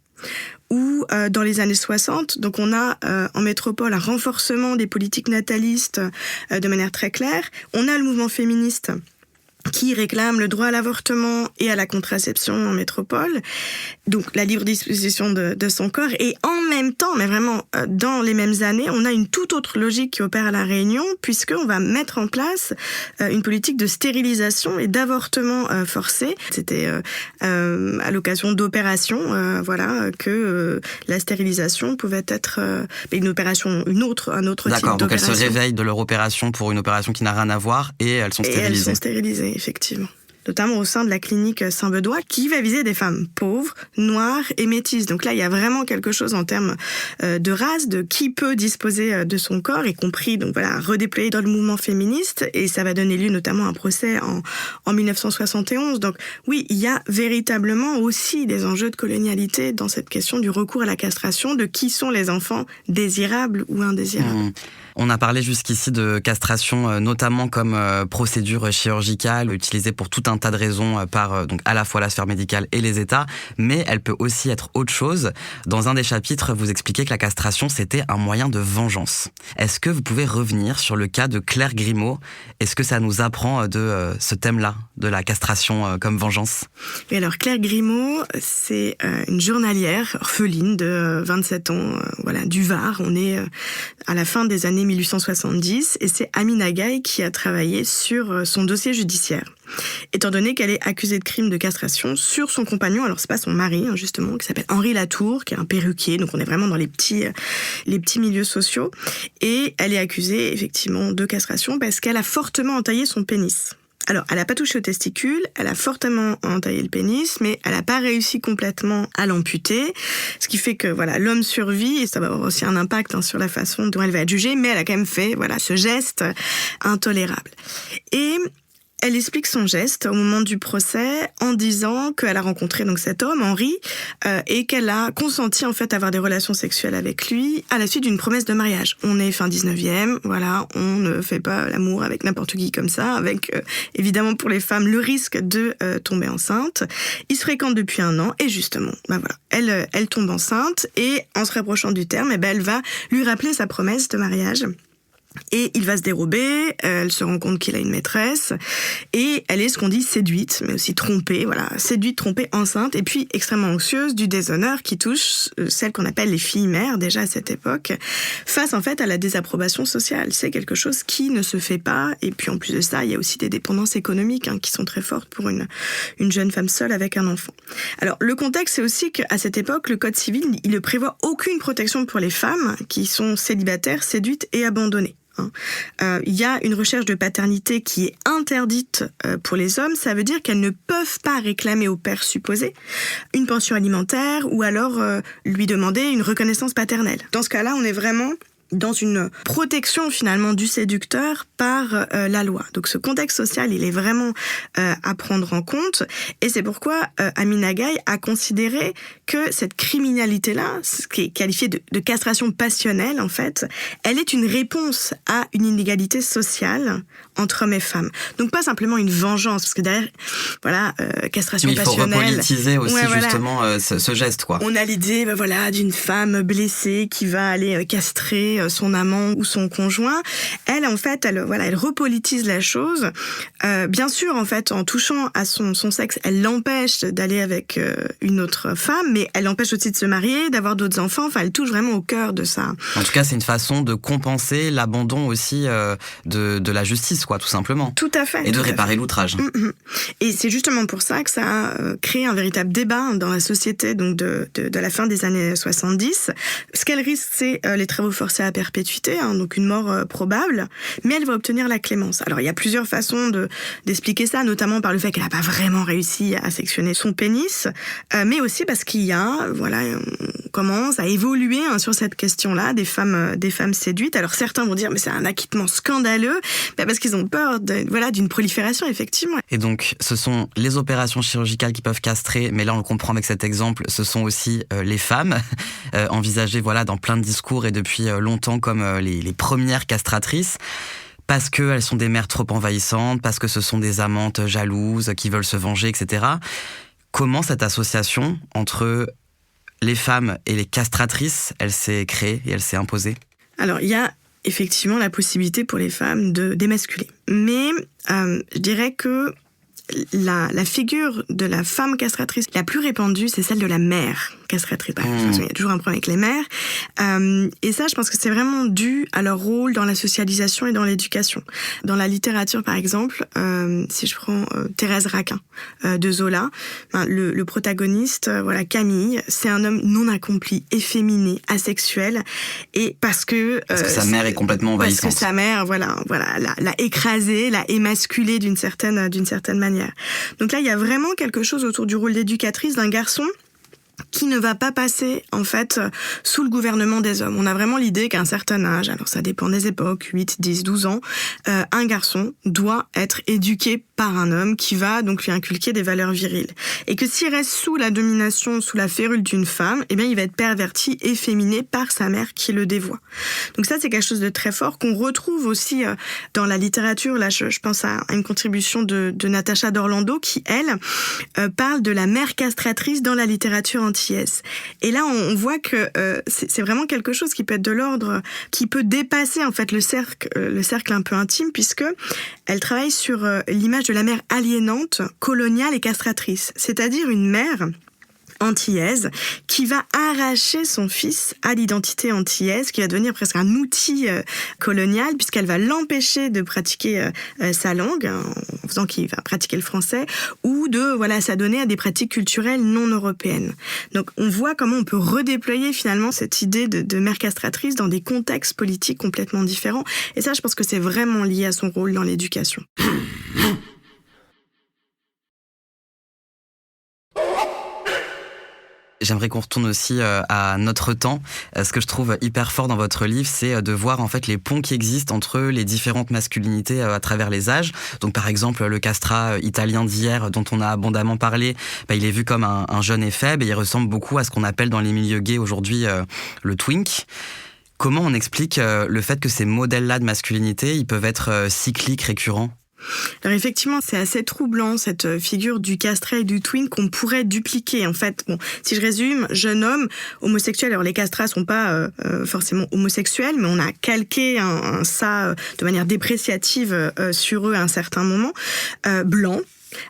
où dans les années 60, donc on a en métropole un renforcement des politiques natalistes de manière très claire. On a le mouvement féministe qui réclame le droit à l'avortement et à la contraception en métropole, donc la libre disposition de son corps, et en même temps, mais vraiment dans les mêmes années, on a une toute autre logique qui opère à La Réunion, puisqu'on va mettre en place une politique de stérilisation et d'avortement forcé. C'était à l'occasion d'opérations, que la stérilisation pouvait être une opération, un autre type d'opération. D'accord, donc elles se réveillent de leur opération pour une opération qui n'a rien à voir, et elles sont stérilisées. Et elles sont stérilisées. Effectivement. Notamment au sein de la clinique Saint-Bedois, qui va viser des femmes pauvres, noires et métisses. Donc là, il y a vraiment quelque chose en termes de race, de qui peut disposer de son corps, y compris redéployé dans le mouvement féministe. Et ça va donner lieu notamment à un procès en 1971. Donc oui, il y a véritablement aussi des enjeux de colonialité dans cette question du recours à la castration, de qui sont les enfants désirables ou indésirables. On a parlé jusqu'ici de castration, notamment comme procédure chirurgicale, utilisée pour tout un tas de raisons par donc à la fois la sphère médicale et les États, mais elle peut aussi être autre chose. Dans un des chapitres, vous expliquez que la castration, c'était un moyen de vengeance. Est-ce que vous pouvez revenir sur le cas de Claire Grimaud ? Est-ce que ça nous apprend de ce thème-là, de la castration comme vengeance ? Et alors, Claire Grimaud, c'est une journalière orpheline de 27 ans, du Var. On est à la fin des années 1870, et c'est Amina Gaye qui a travaillé sur son dossier judiciaire. Étant donné qu'elle est accusée de crime de castration sur son compagnon, alors c'est pas son mari, justement, qui s'appelle Henri Latour, qui est un perruquier, donc on est vraiment dans les petits milieux sociaux, et elle est accusée effectivement de castration parce qu'elle a fortement entaillé son pénis. Alors, elle n'a pas touché aux testicules, elle a fortement entaillé le pénis, mais elle n'a pas réussi complètement à l'amputer, ce qui fait que voilà, l'homme survit, et ça va avoir aussi un impact sur la façon dont elle va être jugée, mais elle a quand même fait ce geste intolérable. Et elle explique son geste au moment du procès en disant qu'elle a rencontré donc cet homme, Henri, et qu'elle a consenti en fait à avoir des relations sexuelles avec lui à la suite d'une promesse de mariage. On est fin 19e, voilà, on ne fait pas l'amour avec n'importe qui comme ça, avec évidemment pour les femmes le risque de tomber enceinte. Ils se fréquentent depuis 1 an et justement, elle tombe enceinte et en se rapprochant du terme, elle va lui rappeler sa promesse de mariage. Et il va se dérober, elle se rend compte qu'il a une maîtresse, et elle est ce qu'on dit séduite, mais aussi trompée, séduite, trompée, enceinte, et puis extrêmement anxieuse du déshonneur qui touche celles qu'on appelle les filles mères, déjà à cette époque, face en fait à la désapprobation sociale. C'est quelque chose qui ne se fait pas, et puis en plus de ça, il y a aussi des dépendances économiques qui sont très fortes pour une jeune femme seule avec un enfant. Alors le contexte, c'est aussi qu'à cette époque, le Code civil, il ne prévoit aucune protection pour les femmes qui sont célibataires, séduites et abandonnées. Il y a une recherche de paternité qui est interdite pour les hommes. Ça veut dire qu'elles ne peuvent pas réclamer au père supposé une pension alimentaire ou alors lui demander une reconnaissance paternelle. Dans ce cas-là, on est vraiment dans une protection finalement du séducteur par la loi. Donc ce contexte social, il est vraiment à prendre en compte, et c'est pourquoi Amina Gaye a considéré que cette criminalité-là, ce qui est qualifié de castration passionnelle en fait, elle est une réponse à une inégalité sociale entre hommes et femmes. Donc pas simplement une vengeance, parce que derrière, castration passionnelle... Mais il faut repolitiser aussi justement ce geste, quoi. On a l'idée d'une femme blessée qui va aller castrer son amant ou son conjoint. Elle, en fait, elle repolitise la chose. Bien sûr, en fait, en touchant à son sexe, elle l'empêche d'aller avec une autre femme, mais elle l'empêche aussi de se marier, d'avoir d'autres enfants. Enfin, elle touche vraiment au cœur de ça. En tout cas, c'est une façon de compenser l'abandon aussi de la justice, quoi, tout simplement. Tout à fait. Et de réparer l'outrage. Et c'est justement pour ça que ça a créé un véritable débat dans la société donc de la fin des années 70. Ce qu'elle risque, c'est les travaux forcés à perpétuité, donc une mort probable, mais elle va obtenir la clémence. Alors il y a plusieurs façons d'expliquer ça, notamment par le fait qu'elle n'a pas vraiment réussi à sectionner son pénis, mais aussi parce qu'il y a, on commence à évoluer sur cette question-là des femmes séduites. Alors certains vont dire mais c'est un acquittement scandaleux, parce qu'ils ont peur d'une prolifération effectivement. Et donc ce sont les opérations chirurgicales qui peuvent castrer, mais là on le comprend avec cet exemple, ce sont aussi les femmes envisagées dans plein de discours et depuis longtemps comme les premières castratrices, parce qu'elles sont des mères trop envahissantes, parce que ce sont des amantes jalouses qui veulent se venger, etc. Comment cette association entre les femmes et les castratrices, elle s'est créée et elle s'est imposée ? Alors, il y a effectivement la possibilité pour les femmes de démasculer. Mais je dirais que la figure de la femme castratrice la plus répandue, c'est celle de la mère castratrice. De toute façon, il y a toujours un problème avec les mères. Et ça, je pense que c'est vraiment dû à leur rôle dans la socialisation et dans l'éducation. Dans la littérature, par exemple, si je prends Thérèse Raquin de Zola, le protagoniste, Camille, c'est un homme non accompli, efféminé, asexuel, et parce que sa mère est complètement envahissante. Parce que sa mère, l'a écrasé, l'a émasculé d'une certaine manière. Donc là, il y a vraiment quelque chose autour du rôle d'éducatrice d'un garçon qui ne va pas passer, en fait, sous le gouvernement des hommes. On a vraiment l'idée qu'à un certain âge, alors ça dépend des époques, 8, 10, 12 ans, un garçon doit être éduqué par un homme qui va donc lui inculquer des valeurs viriles. Et que s'il reste sous la domination, sous la férule d'une femme, eh bien, il va être perverti, efféminé par sa mère qui le dévoie. Donc ça, c'est quelque chose de très fort qu'on retrouve aussi dans la littérature. Là, je pense à une contribution de Natacha d'Orlando qui, elle, parle de la mère castratrice dans la littérature antillaise. Et là, on voit que c'est vraiment quelque chose qui peut être de l'ordre, qui peut dépasser en fait le cercle un peu intime, puisque elle travaille sur l'image de la mère aliénante, coloniale et castratrice, c'est-à-dire une mère antillaise qui va arracher son fils à l'identité antillaise, qui va devenir presque un outil colonial, puisqu'elle va l'empêcher de pratiquer sa langue, en faisant qu'il va pratiquer le français, ou de s'adonner à des pratiques culturelles non européennes. Donc on voit comment on peut redéployer finalement cette idée de mère castratrice dans des contextes politiques complètement différents. Et ça, je pense que c'est vraiment lié à son rôle dans l'éducation. J'aimerais qu'on retourne aussi à notre temps. Ce que je trouve hyper fort dans votre livre, c'est de voir en fait les ponts qui existent entre les différentes masculinités à travers les âges. Donc par exemple, le castrat italien d'hier, dont on a abondamment parlé, il est vu comme un jeune et faible, et il ressemble beaucoup à ce qu'on appelle dans les milieux gays aujourd'hui le twink. Comment on explique le fait que ces modèles-là de masculinité, ils peuvent être cycliques, récurrents ? Alors effectivement, c'est assez troublant, cette figure du castré et du twink qu'on pourrait dupliquer. En fait, bon, si je résume, jeune homme, homosexuel. Alors les castrats sont pas forcément homosexuels, mais on a calqué ça de manière dépréciative sur eux à un certain moment. Blanc,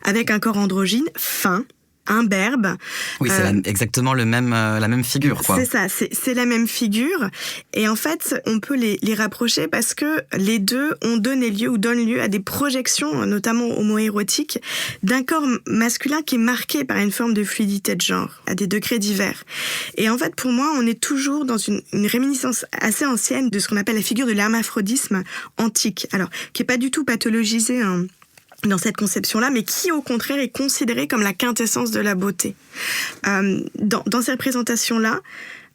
avec un corps androgyne, fin, imberbe. Oui, c'est exactement la même figure, quoi. C'est ça, c'est la même figure. Et en fait, on peut les rapprocher parce que les deux ont donné lieu ou donnent lieu à des projections, notamment homoérotiques, d'un corps masculin qui est marqué par une forme de fluidité de genre, à des degrés divers. Et en fait, pour moi, on est toujours dans une réminiscence assez ancienne de ce qu'on appelle la figure de l'hermaphrodisme antique. Alors, qui est pas du tout pathologisée, dans cette conception-là, mais qui, au contraire, est considérée comme la quintessence de la beauté. Dans cette présentation-là,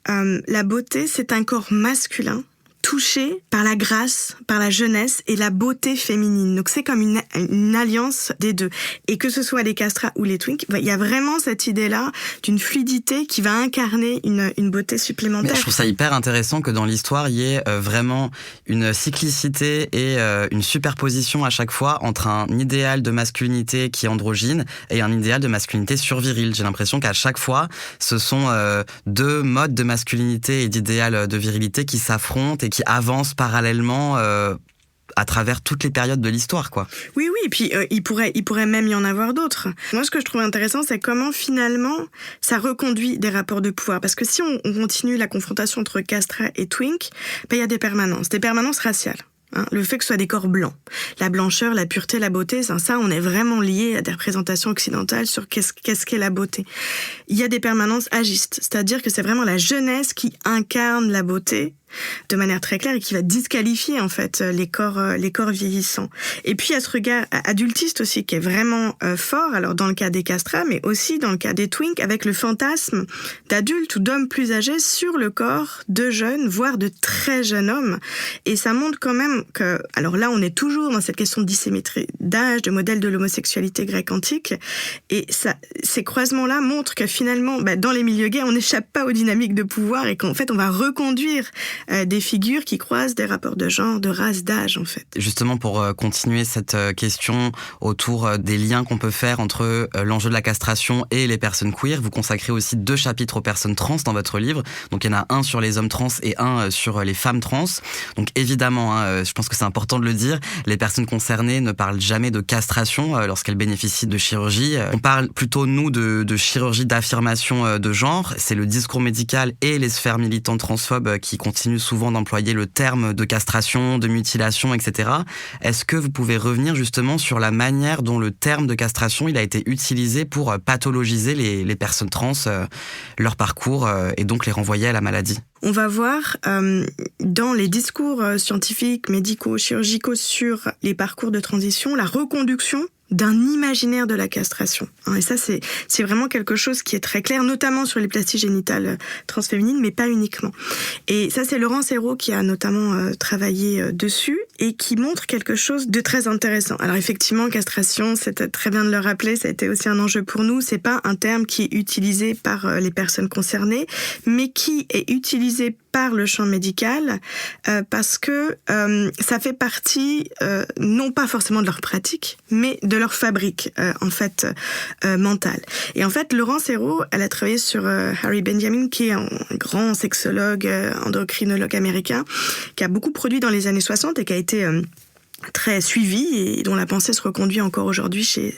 la beauté, c'est un corps masculin touché par la grâce, par la jeunesse et la beauté féminine. Donc c'est comme une alliance des deux. Et que ce soit les castrats ou les twinks, il y a vraiment cette idée-là d'une fluidité qui va incarner une beauté supplémentaire. Mais je trouve ça hyper intéressant que dans l'histoire, il y ait vraiment une cyclicité et une superposition à chaque fois entre un idéal de masculinité qui est androgyne et un idéal de masculinité survirile. J'ai l'impression qu'à chaque fois, ce sont deux modes de masculinité et d'idéal de virilité qui s'affrontent et qui avancent parallèlement à travers toutes les périodes de l'histoire, quoi. Oui, et puis il pourrait même y en avoir d'autres. Moi, ce que je trouve intéressant, c'est comment finalement ça reconduit des rapports de pouvoir. Parce que si on continue la confrontation entre castrat et twink, il y a des permanences raciales. Le fait que ce soit des corps blancs, la blancheur, la pureté, la beauté, ça on est vraiment lié à des représentations occidentales sur qu'est-ce qu'est la beauté. Il y a des permanences agistes, c'est-à-dire que c'est vraiment la jeunesse qui incarne la beauté de manière très claire et qui va disqualifier en fait les corps vieillissants. Et puis il y a ce regard adultiste aussi qui est vraiment fort, alors dans le cas des castrats, mais aussi dans le cas des twinks, avec le fantasme d'adultes ou d'hommes plus âgés sur le corps de jeunes, voire de très jeunes hommes. Et ça montre quand même que, alors là on est toujours dans cette question de dissymétrie d'âge, de modèle de l'homosexualité grecque antique, et ça, ces croisements-là montrent que finalement, dans les milieux gays, on n'échappe pas aux dynamiques de pouvoir et qu'en fait on va reconduire des figures qui croisent des rapports de genre, de race, d'âge en fait. Justement pour continuer cette question autour des liens qu'on peut faire entre l'enjeu de la castration et les personnes queer, vous consacrez aussi 2 chapitres aux personnes trans dans votre livre. Donc il y en a un sur les hommes trans et un sur les femmes trans. Donc évidemment, je pense que c'est important de le dire, les personnes concernées ne parlent jamais de castration lorsqu'elles bénéficient de chirurgie. On parle plutôt, nous, de chirurgie d'affirmation de genre. C'est le discours médical et les sphères militantes transphobes qui continuent souvent d'employer le terme de castration, de mutilation, etc. Est-ce que vous pouvez revenir justement sur la manière dont le terme de castration il a été utilisé pour pathologiser les personnes trans, leur parcours, et donc les renvoyer à la maladie ? On va voir dans les discours scientifiques, médicaux, chirurgicaux sur les parcours de transition, la reconduction d'un imaginaire de la castration. Et ça, c'est vraiment quelque chose qui est très clair, notamment sur les plasties génitales transféminines, mais pas uniquement. Et ça, c'est Laurent Serrault qui a notamment travaillé dessus et qui montre quelque chose de très intéressant. Alors effectivement, castration, c'était très bien de le rappeler, ça a été aussi un enjeu pour nous. C'est pas un terme qui est utilisé par les personnes concernées, mais qui est utilisé par le champ médical parce que ça fait partie non pas forcément de leur pratique, mais de leur fabrique mentale. Et en fait, Laurent Serrault, elle a travaillé sur Harry Benjamin, qui est un grand sexologue, endocrinologue américain, qui a beaucoup produit dans les années 60 et qui a été très suivi et dont la pensée se reconduit encore aujourd'hui chez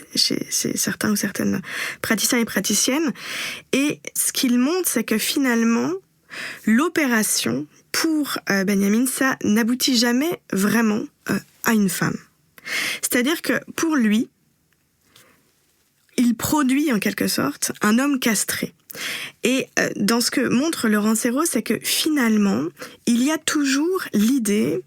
certains ou certaines praticiens et praticiennes. Et ce qu'il montre, c'est que finalement, l'opération pour Benjamin, ça n'aboutit jamais vraiment à une femme. C'est-à-dire que pour lui, il produit en quelque sorte un homme castré. Et dans ce que montre Laurent Serrault, c'est que finalement, il y a toujours l'idée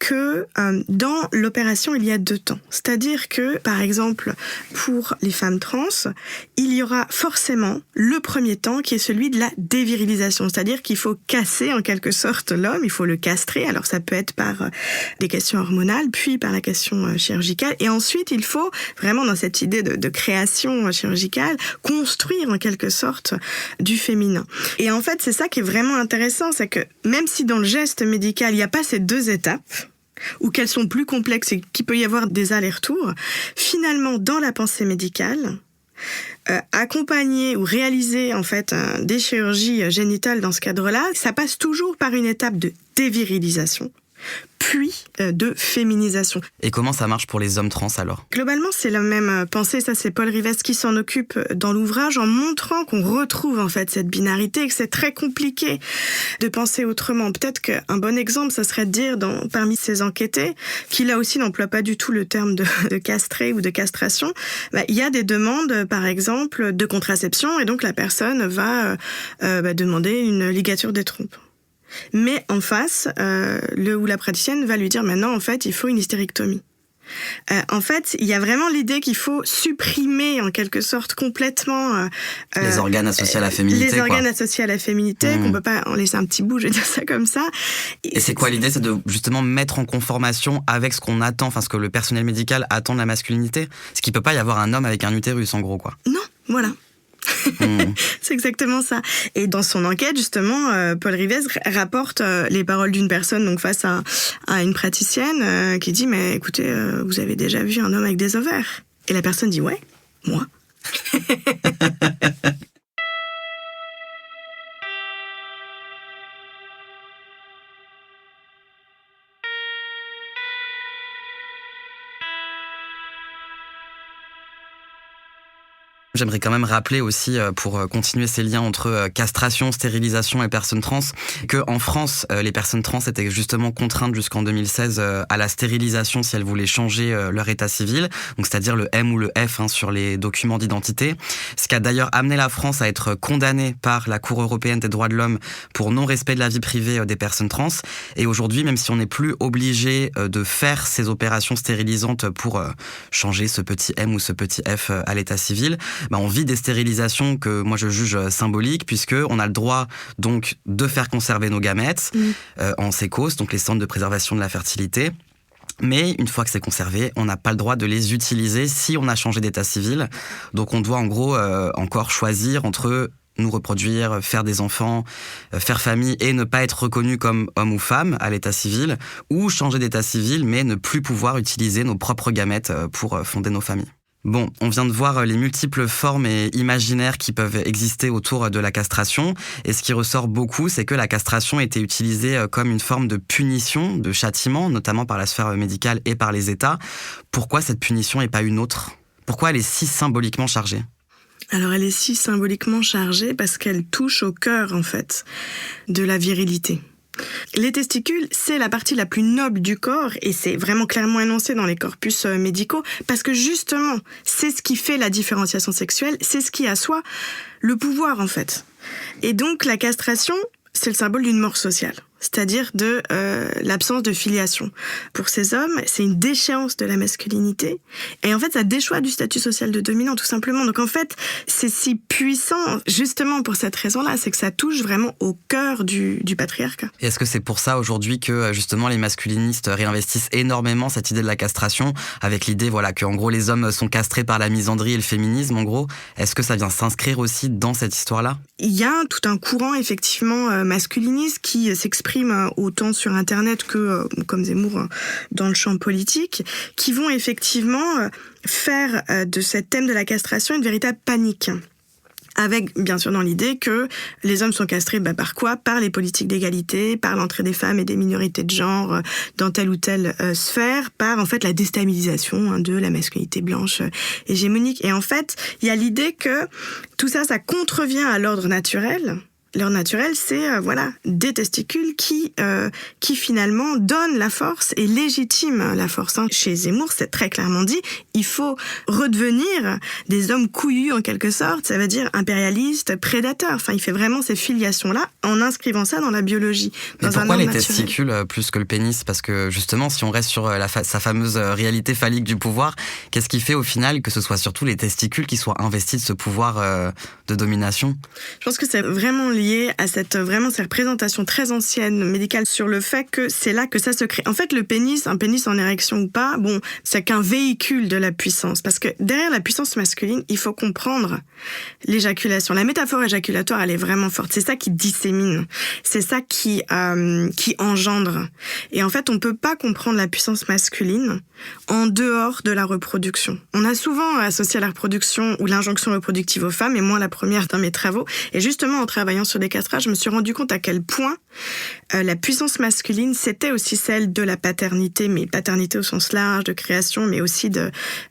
que dans l'opération, il y a 2 temps. C'est-à-dire que, par exemple, pour les femmes trans, il y aura forcément le premier temps qui est celui de la dévirilisation. C'est-à-dire qu'il faut casser en quelque sorte l'homme, il faut le castrer. Alors ça peut être par des questions hormonales, puis par la question chirurgicale. Et ensuite, il faut vraiment, dans cette idée de création chirurgicale, construire en quelque sorte du féminin. Et en fait, c'est ça qui est vraiment intéressant, c'est que même si dans le geste médical, il n'y a pas ces 2 étapes, ou qu'elles sont plus complexes et qu'il peut y avoir des allers-retours, finalement, dans la pensée médicale, accompagner ou réaliser en fait des chirurgies génitales dans ce cadre-là, ça passe toujours par une étape de dévirilisation, puis de féminisation. Et comment ça marche pour les hommes trans alors ? Globalement, c'est la même pensée. Ça, c'est Paul Rivest qui s'en occupe dans l'ouvrage en montrant qu'on retrouve en fait cette binarité et que c'est très compliqué de penser autrement. Peut-être qu'un bon exemple, ça serait de dire parmi ces enquêtés, qui là aussi n'emploie pas du tout le terme de castrer ou de castration, il y a des demandes, par exemple, de contraception et donc la personne va demander une ligature des trompes. Mais en face, le ou la praticienne va lui dire maintenant, en fait, il faut une hystérectomie. En fait, il y a vraiment l'idée qu'il faut supprimer en quelque sorte complètement les organes associés à la féminité. Les organes associés à la féminité, qu'on peut pas en laisser un petit bout, je vais dire ça comme ça. Et c'est quoi l'idée ? C'est de justement mettre en conformation avec ce qu'on attend, enfin ce que le personnel médical attend de la masculinité. Ce qu'il peut pas y avoir un homme avec un utérus, en gros, quoi. Non, voilà. C'est exactement ça. Et dans son enquête, justement, Paul Rivest rapporte les paroles d'une personne donc face à une praticienne qui dit « Mais écoutez, vous avez déjà vu un homme avec des ovaires ?» Et la personne dit « Ouais, moi. » J'aimerais quand même rappeler aussi, pour continuer ces liens entre castration, stérilisation et personnes trans, que en France, les personnes trans étaient justement contraintes jusqu'en 2016 à la stérilisation si elles voulaient changer leur état civil, donc c'est-à-dire le M ou le F sur les documents d'identité. Ce qui a d'ailleurs amené la France à être condamnée par la Cour européenne des droits de l'homme pour non-respect de la vie privée des personnes trans. Et aujourd'hui, même si on n'est plus obligé de faire ces opérations stérilisantes pour changer ce petit M ou ce petit F à l'état civil, on vit des stérilisations que moi je juge symboliques, puisque on a le droit donc de faire conserver nos gamètes en sécos, donc les centres de préservation de la fertilité. Mais une fois que c'est conservé, on n'a pas le droit de les utiliser si on a changé d'état civil. Donc on doit en gros encore choisir entre nous reproduire, faire des enfants, faire famille et ne pas être reconnu comme homme ou femme à l'état civil, ou changer d'état civil mais ne plus pouvoir utiliser nos propres gamètes pour fonder nos familles. Bon, on vient de voir les multiples formes et imaginaires qui peuvent exister autour de la castration. Et ce qui ressort beaucoup, c'est que la castration était utilisée comme une forme de punition, de châtiment, notamment par la sphère médicale et par les États. Pourquoi cette punition et pas une autre ? Pourquoi elle est si symboliquement chargée ? Alors elle est si symboliquement chargée parce qu'elle touche au cœur, en fait, de la virilité. Les testicules, c'est la partie la plus noble du corps et c'est vraiment clairement énoncé dans les corpus médicaux parce que justement, c'est ce qui fait la différenciation sexuelle, c'est ce qui assoit le pouvoir en fait. Et donc la castration, c'est le symbole d'une mort sociale, c'est-à-dire de l'absence de filiation. Pour ces hommes, c'est une déchéance de la masculinité et en fait, ça déchoit du statut social de dominant tout simplement. Donc en fait, c'est si puissant justement pour cette raison-là, c'est que ça touche vraiment au cœur du patriarcat. Et est-ce que c'est pour ça aujourd'hui que justement les masculinistes réinvestissent énormément cette idée de la castration avec l'idée que en gros les hommes sont castrés par la misandrie et le féminisme en gros? Est-ce que ça vient s'inscrire aussi dans cette histoire-là? Il y a tout un courant effectivement masculiniste qui s'exprime autant sur Internet que, comme Zemmour, dans le champ politique, qui vont effectivement faire de ce thème de la castration une véritable panique. Avec, bien sûr, dans l'idée que les hommes sont castrés par quoi ? Par les politiques d'égalité, par l'entrée des femmes et des minorités de genre dans telle ou telle sphère, par, en fait, la déstabilisation de la masculinité blanche hégémonique. Et en fait, il y a l'idée que tout ça, ça contrevient à l'ordre naturel, L'heure naturelle, c'est des testicules qui finalement donnent la force et légitiment la force. Chez Zemmour, c'est très clairement dit, il faut redevenir des hommes couillus en quelque sorte, ça veut dire impérialistes, prédateurs. Enfin, il fait vraiment ces filiations-là en inscrivant ça dans la biologie. Mais pourquoi les testicules plus que le pénis ? Parce que justement, si on reste sur sa fameuse réalité phallique du pouvoir, qu'est-ce qui fait au final que ce soit surtout les testicules qui soient investis de ce pouvoir de domination ? Je pense que c'est vraiment lié à cette représentation très ancienne médicale sur le fait que c'est là que ça se crée. En fait, un pénis en érection ou pas, c'est qu'un véhicule de la puissance. Parce que derrière la puissance masculine, il faut comprendre l'éjaculation. La métaphore éjaculatoire, elle est vraiment forte. C'est ça qui dissémine. C'est ça qui engendre. Et en fait, on peut pas comprendre la puissance masculine en dehors de la reproduction. On a souvent associé la reproduction ou l'injonction reproductive aux femmes, et moi la première dans mes travaux. Et justement, en travaillant sur des castrages, je me suis rendu compte à quel point la puissance masculine, c'était aussi celle de la paternité, mais paternité au sens large, de création, mais aussi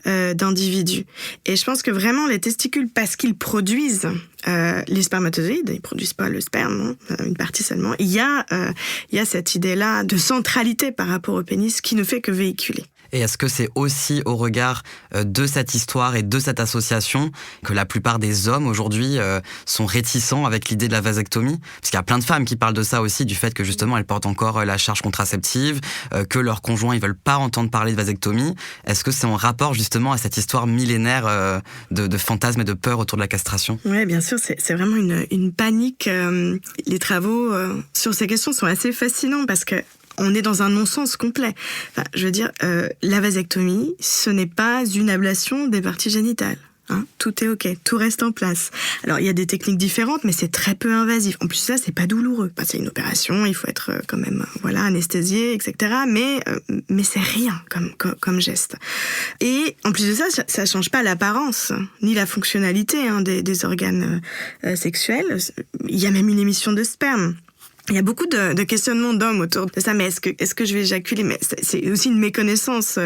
d'individus. Et je pense que vraiment, les testicules, parce qu'ils produisent les spermatozoïdes, ils produisent pas le sperme, une partie seulement, il y a cette idée-là de centralité par rapport au pénis qui ne fait que véhiculer. Et est-ce que c'est aussi au regard de cette histoire et de cette association que la plupart des hommes aujourd'hui sont réticents avec l'idée de la vasectomie ? Parce qu'il y a plein de femmes qui parlent de ça aussi, du fait que justement elles portent encore la charge contraceptive, que leurs conjoints ils veulent pas entendre parler de vasectomie. Est-ce que c'est en rapport justement à cette histoire millénaire de fantasmes et de peur autour de la castration ? Oui, bien sûr, c'est vraiment une panique. Les travaux sur ces questions sont assez fascinants parce que on est dans un non-sens complet. Enfin, je veux dire, la vasectomie, ce n'est pas une ablation des parties génitales. Tout est OK, tout reste en place. Alors, il y a des techniques différentes, mais c'est très peu invasif. En plus, ça, c'est pas douloureux. C'est une opération, il faut être quand même anesthésié, etc. Mais c'est rien comme geste. Et en plus de ça change pas l'apparence, ni la fonctionnalité des organes sexuels. Il y a même une émission de sperme. Il y a beaucoup de questionnements d'hommes autour de ça, mais est-ce que je vais éjaculer ? Mais c'est aussi une méconnaissance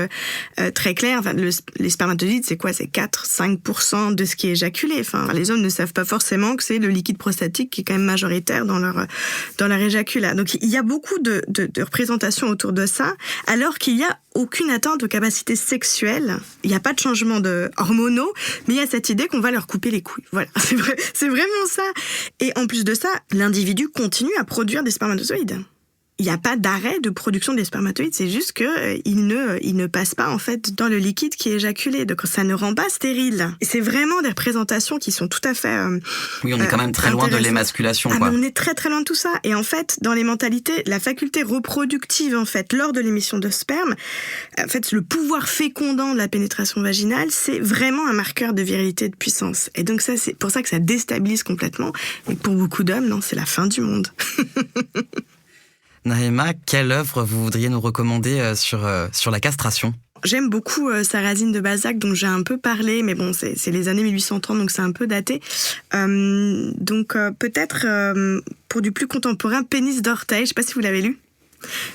très claire. Enfin, les spermatozoïdes, c'est quoi ? C'est 4-5% de ce qui est éjaculé. Enfin, les hommes ne savent pas forcément que c'est le liquide prostatique qui est quand même majoritaire dans leur éjaculat. Donc, il y a beaucoup de représentations autour de ça, alors qu'il y a aucune atteinte aux capacités sexuelles. Il n'y a pas de changement hormonaux, mais il y a cette idée qu'on va leur couper les couilles. Voilà, c'est vraiment ça. Et en plus de ça, l'individu continue à produire des spermatozoïdes. Il n'y a pas d'arrêt de production des spermatozoïdes, c'est juste que il ne passe pas en fait dans le liquide qui est éjaculé, donc ça ne rend pas stérile. Et c'est vraiment des représentations qui sont tout à fait oui, on est quand même très loin de l'émasculation, quoi. On est très très loin de tout ça. Et en fait, dans les mentalités, la faculté reproductive en fait lors de l'émission de sperme, en fait, le pouvoir fécondant de la pénétration vaginale, c'est vraiment un marqueur de virilité et de puissance. Et donc ça, c'est pour ça que ça déstabilise complètement. Et pour beaucoup d'hommes, non, c'est la fin du monde. Naïma, quelle œuvre vous voudriez nous recommander sur la castration ? J'aime beaucoup Sarrazine de Balzac, dont j'ai un peu parlé, mais bon, c'est les années 1830, donc c'est un peu daté. Donc peut-être pour du plus contemporain, Pénis d'orteil, je sais pas si vous l'avez lu,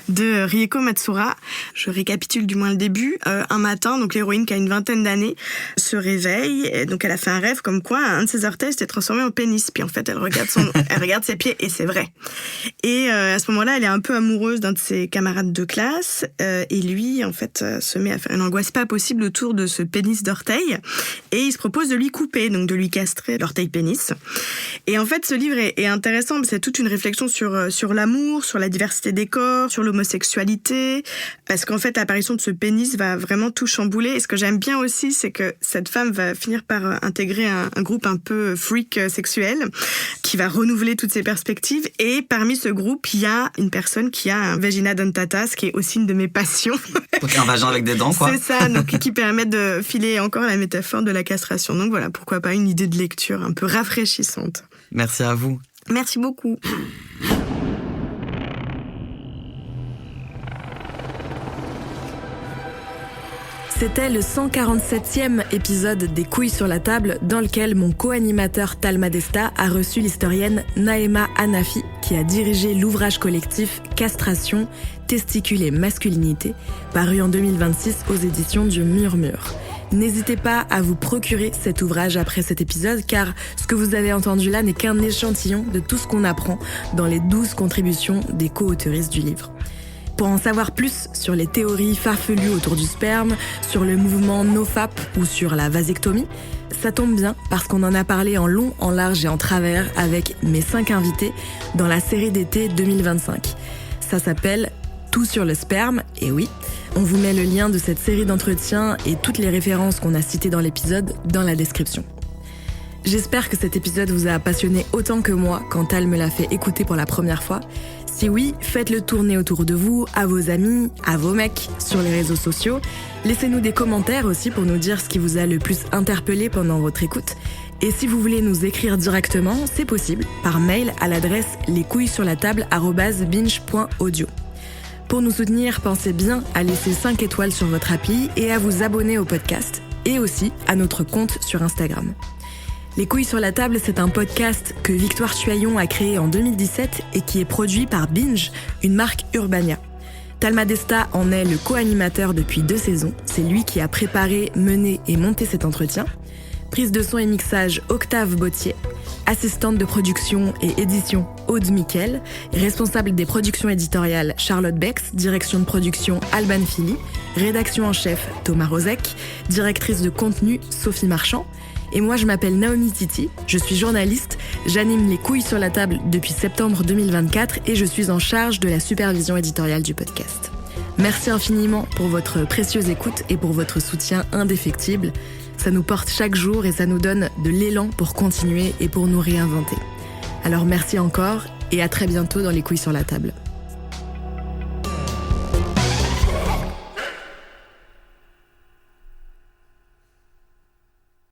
de Rieko Matsura. Je récapitule du moins le début. Un matin, donc l'héroïne qui a une vingtaine d'années se réveille, et donc elle a fait un rêve comme quoi un de ses orteils s'était transformé en pénis. Puis en fait, elle regarde ses pieds et c'est vrai. Et à ce moment-là, elle est un peu amoureuse d'un de ses camarades de classe, et lui, en fait, se met à faire une angoisse pas possible autour de ce pénis d'orteil, et il se propose de lui couper, donc de lui castrer l'orteil pénis. Et en fait, ce livre est intéressant, c'est toute une réflexion sur l'amour, sur la diversité des corps, sur l'homosexualité, parce qu'en fait l'apparition de ce pénis va vraiment tout chambouler. Et ce que j'aime bien aussi, c'est que cette femme va finir par intégrer un groupe un peu freak sexuel qui va renouveler toutes ses perspectives. Et parmi ce groupe, il y a une personne qui a un vagina dentatas, qui est aussi une de mes passions. Donc un vagin avec des dents, quoi. C'est ça, donc qui permet de filer encore la métaphore de la castration. Donc voilà, pourquoi pas une idée de lecture un peu rafraîchissante. Merci à vous. Merci beaucoup. C'était le 147e épisode des Couilles sur la table, dans lequel mon co-animateur Talma Desta a reçu l'historienne Naïma Hanafi, qui a dirigé l'ouvrage collectif Castration, testicules et masculinité, paru en 2026 aux éditions du Murmure. N'hésitez pas à vous procurer cet ouvrage après cet épisode, car ce que vous avez entendu là n'est qu'un échantillon de tout ce qu'on apprend dans les 12 contributions des co-auteuristes du livre. Pour en savoir plus sur les théories farfelues autour du sperme, sur le mouvement NoFap ou sur la vasectomie, ça tombe bien parce qu'on en a parlé en long, en large et en travers avec mes 5 invités dans la série d'été 2025. Ça s'appelle « Tout sur le sperme » et oui, on vous met le lien de cette série d'entretiens et toutes les références qu'on a citées dans l'épisode dans la description. J'espère que cet épisode vous a passionné autant que moi quand Tal me l'a fait écouter pour la première fois. Si oui, faites-le tourner autour de vous, à vos amis, à vos mecs, sur les réseaux sociaux. Laissez-nous des commentaires aussi pour nous dire ce qui vous a le plus interpellé pendant votre écoute. Et si vous voulez nous écrire directement, c'est possible, par mail à l'adresse lescouillessurlatable@binge.audio. Pour nous soutenir, pensez bien à laisser 5 étoiles sur votre appli et à vous abonner au podcast, et aussi à notre compte sur Instagram. Les couilles sur la table, c'est un podcast que Victoire Tuaillon a créé en 2017 et qui est produit par Binge, une marque Urbania. Talma Desta en est le co-animateur depuis 2 saisons. C'est lui qui a préparé, mené et monté cet entretien. Prise de son et mixage, Octave Bottier. Assistante de production et édition, Aude Miquel. Responsable des productions éditoriales, Charlotte Bex. Direction de production, Alban Philly. Rédaction en chef, Thomas Rozek. Directrice de contenu, Sophie Marchand. Et moi, je m'appelle Naomi Titi, je suis journaliste, j'anime les couilles sur la table depuis septembre 2024 et je suis en charge de la supervision éditoriale du podcast. Merci infiniment pour votre précieuse écoute et pour votre soutien indéfectible. Ça nous porte chaque jour et ça nous donne de l'élan pour continuer et pour nous réinventer. Alors merci encore et à très bientôt dans les couilles sur la table.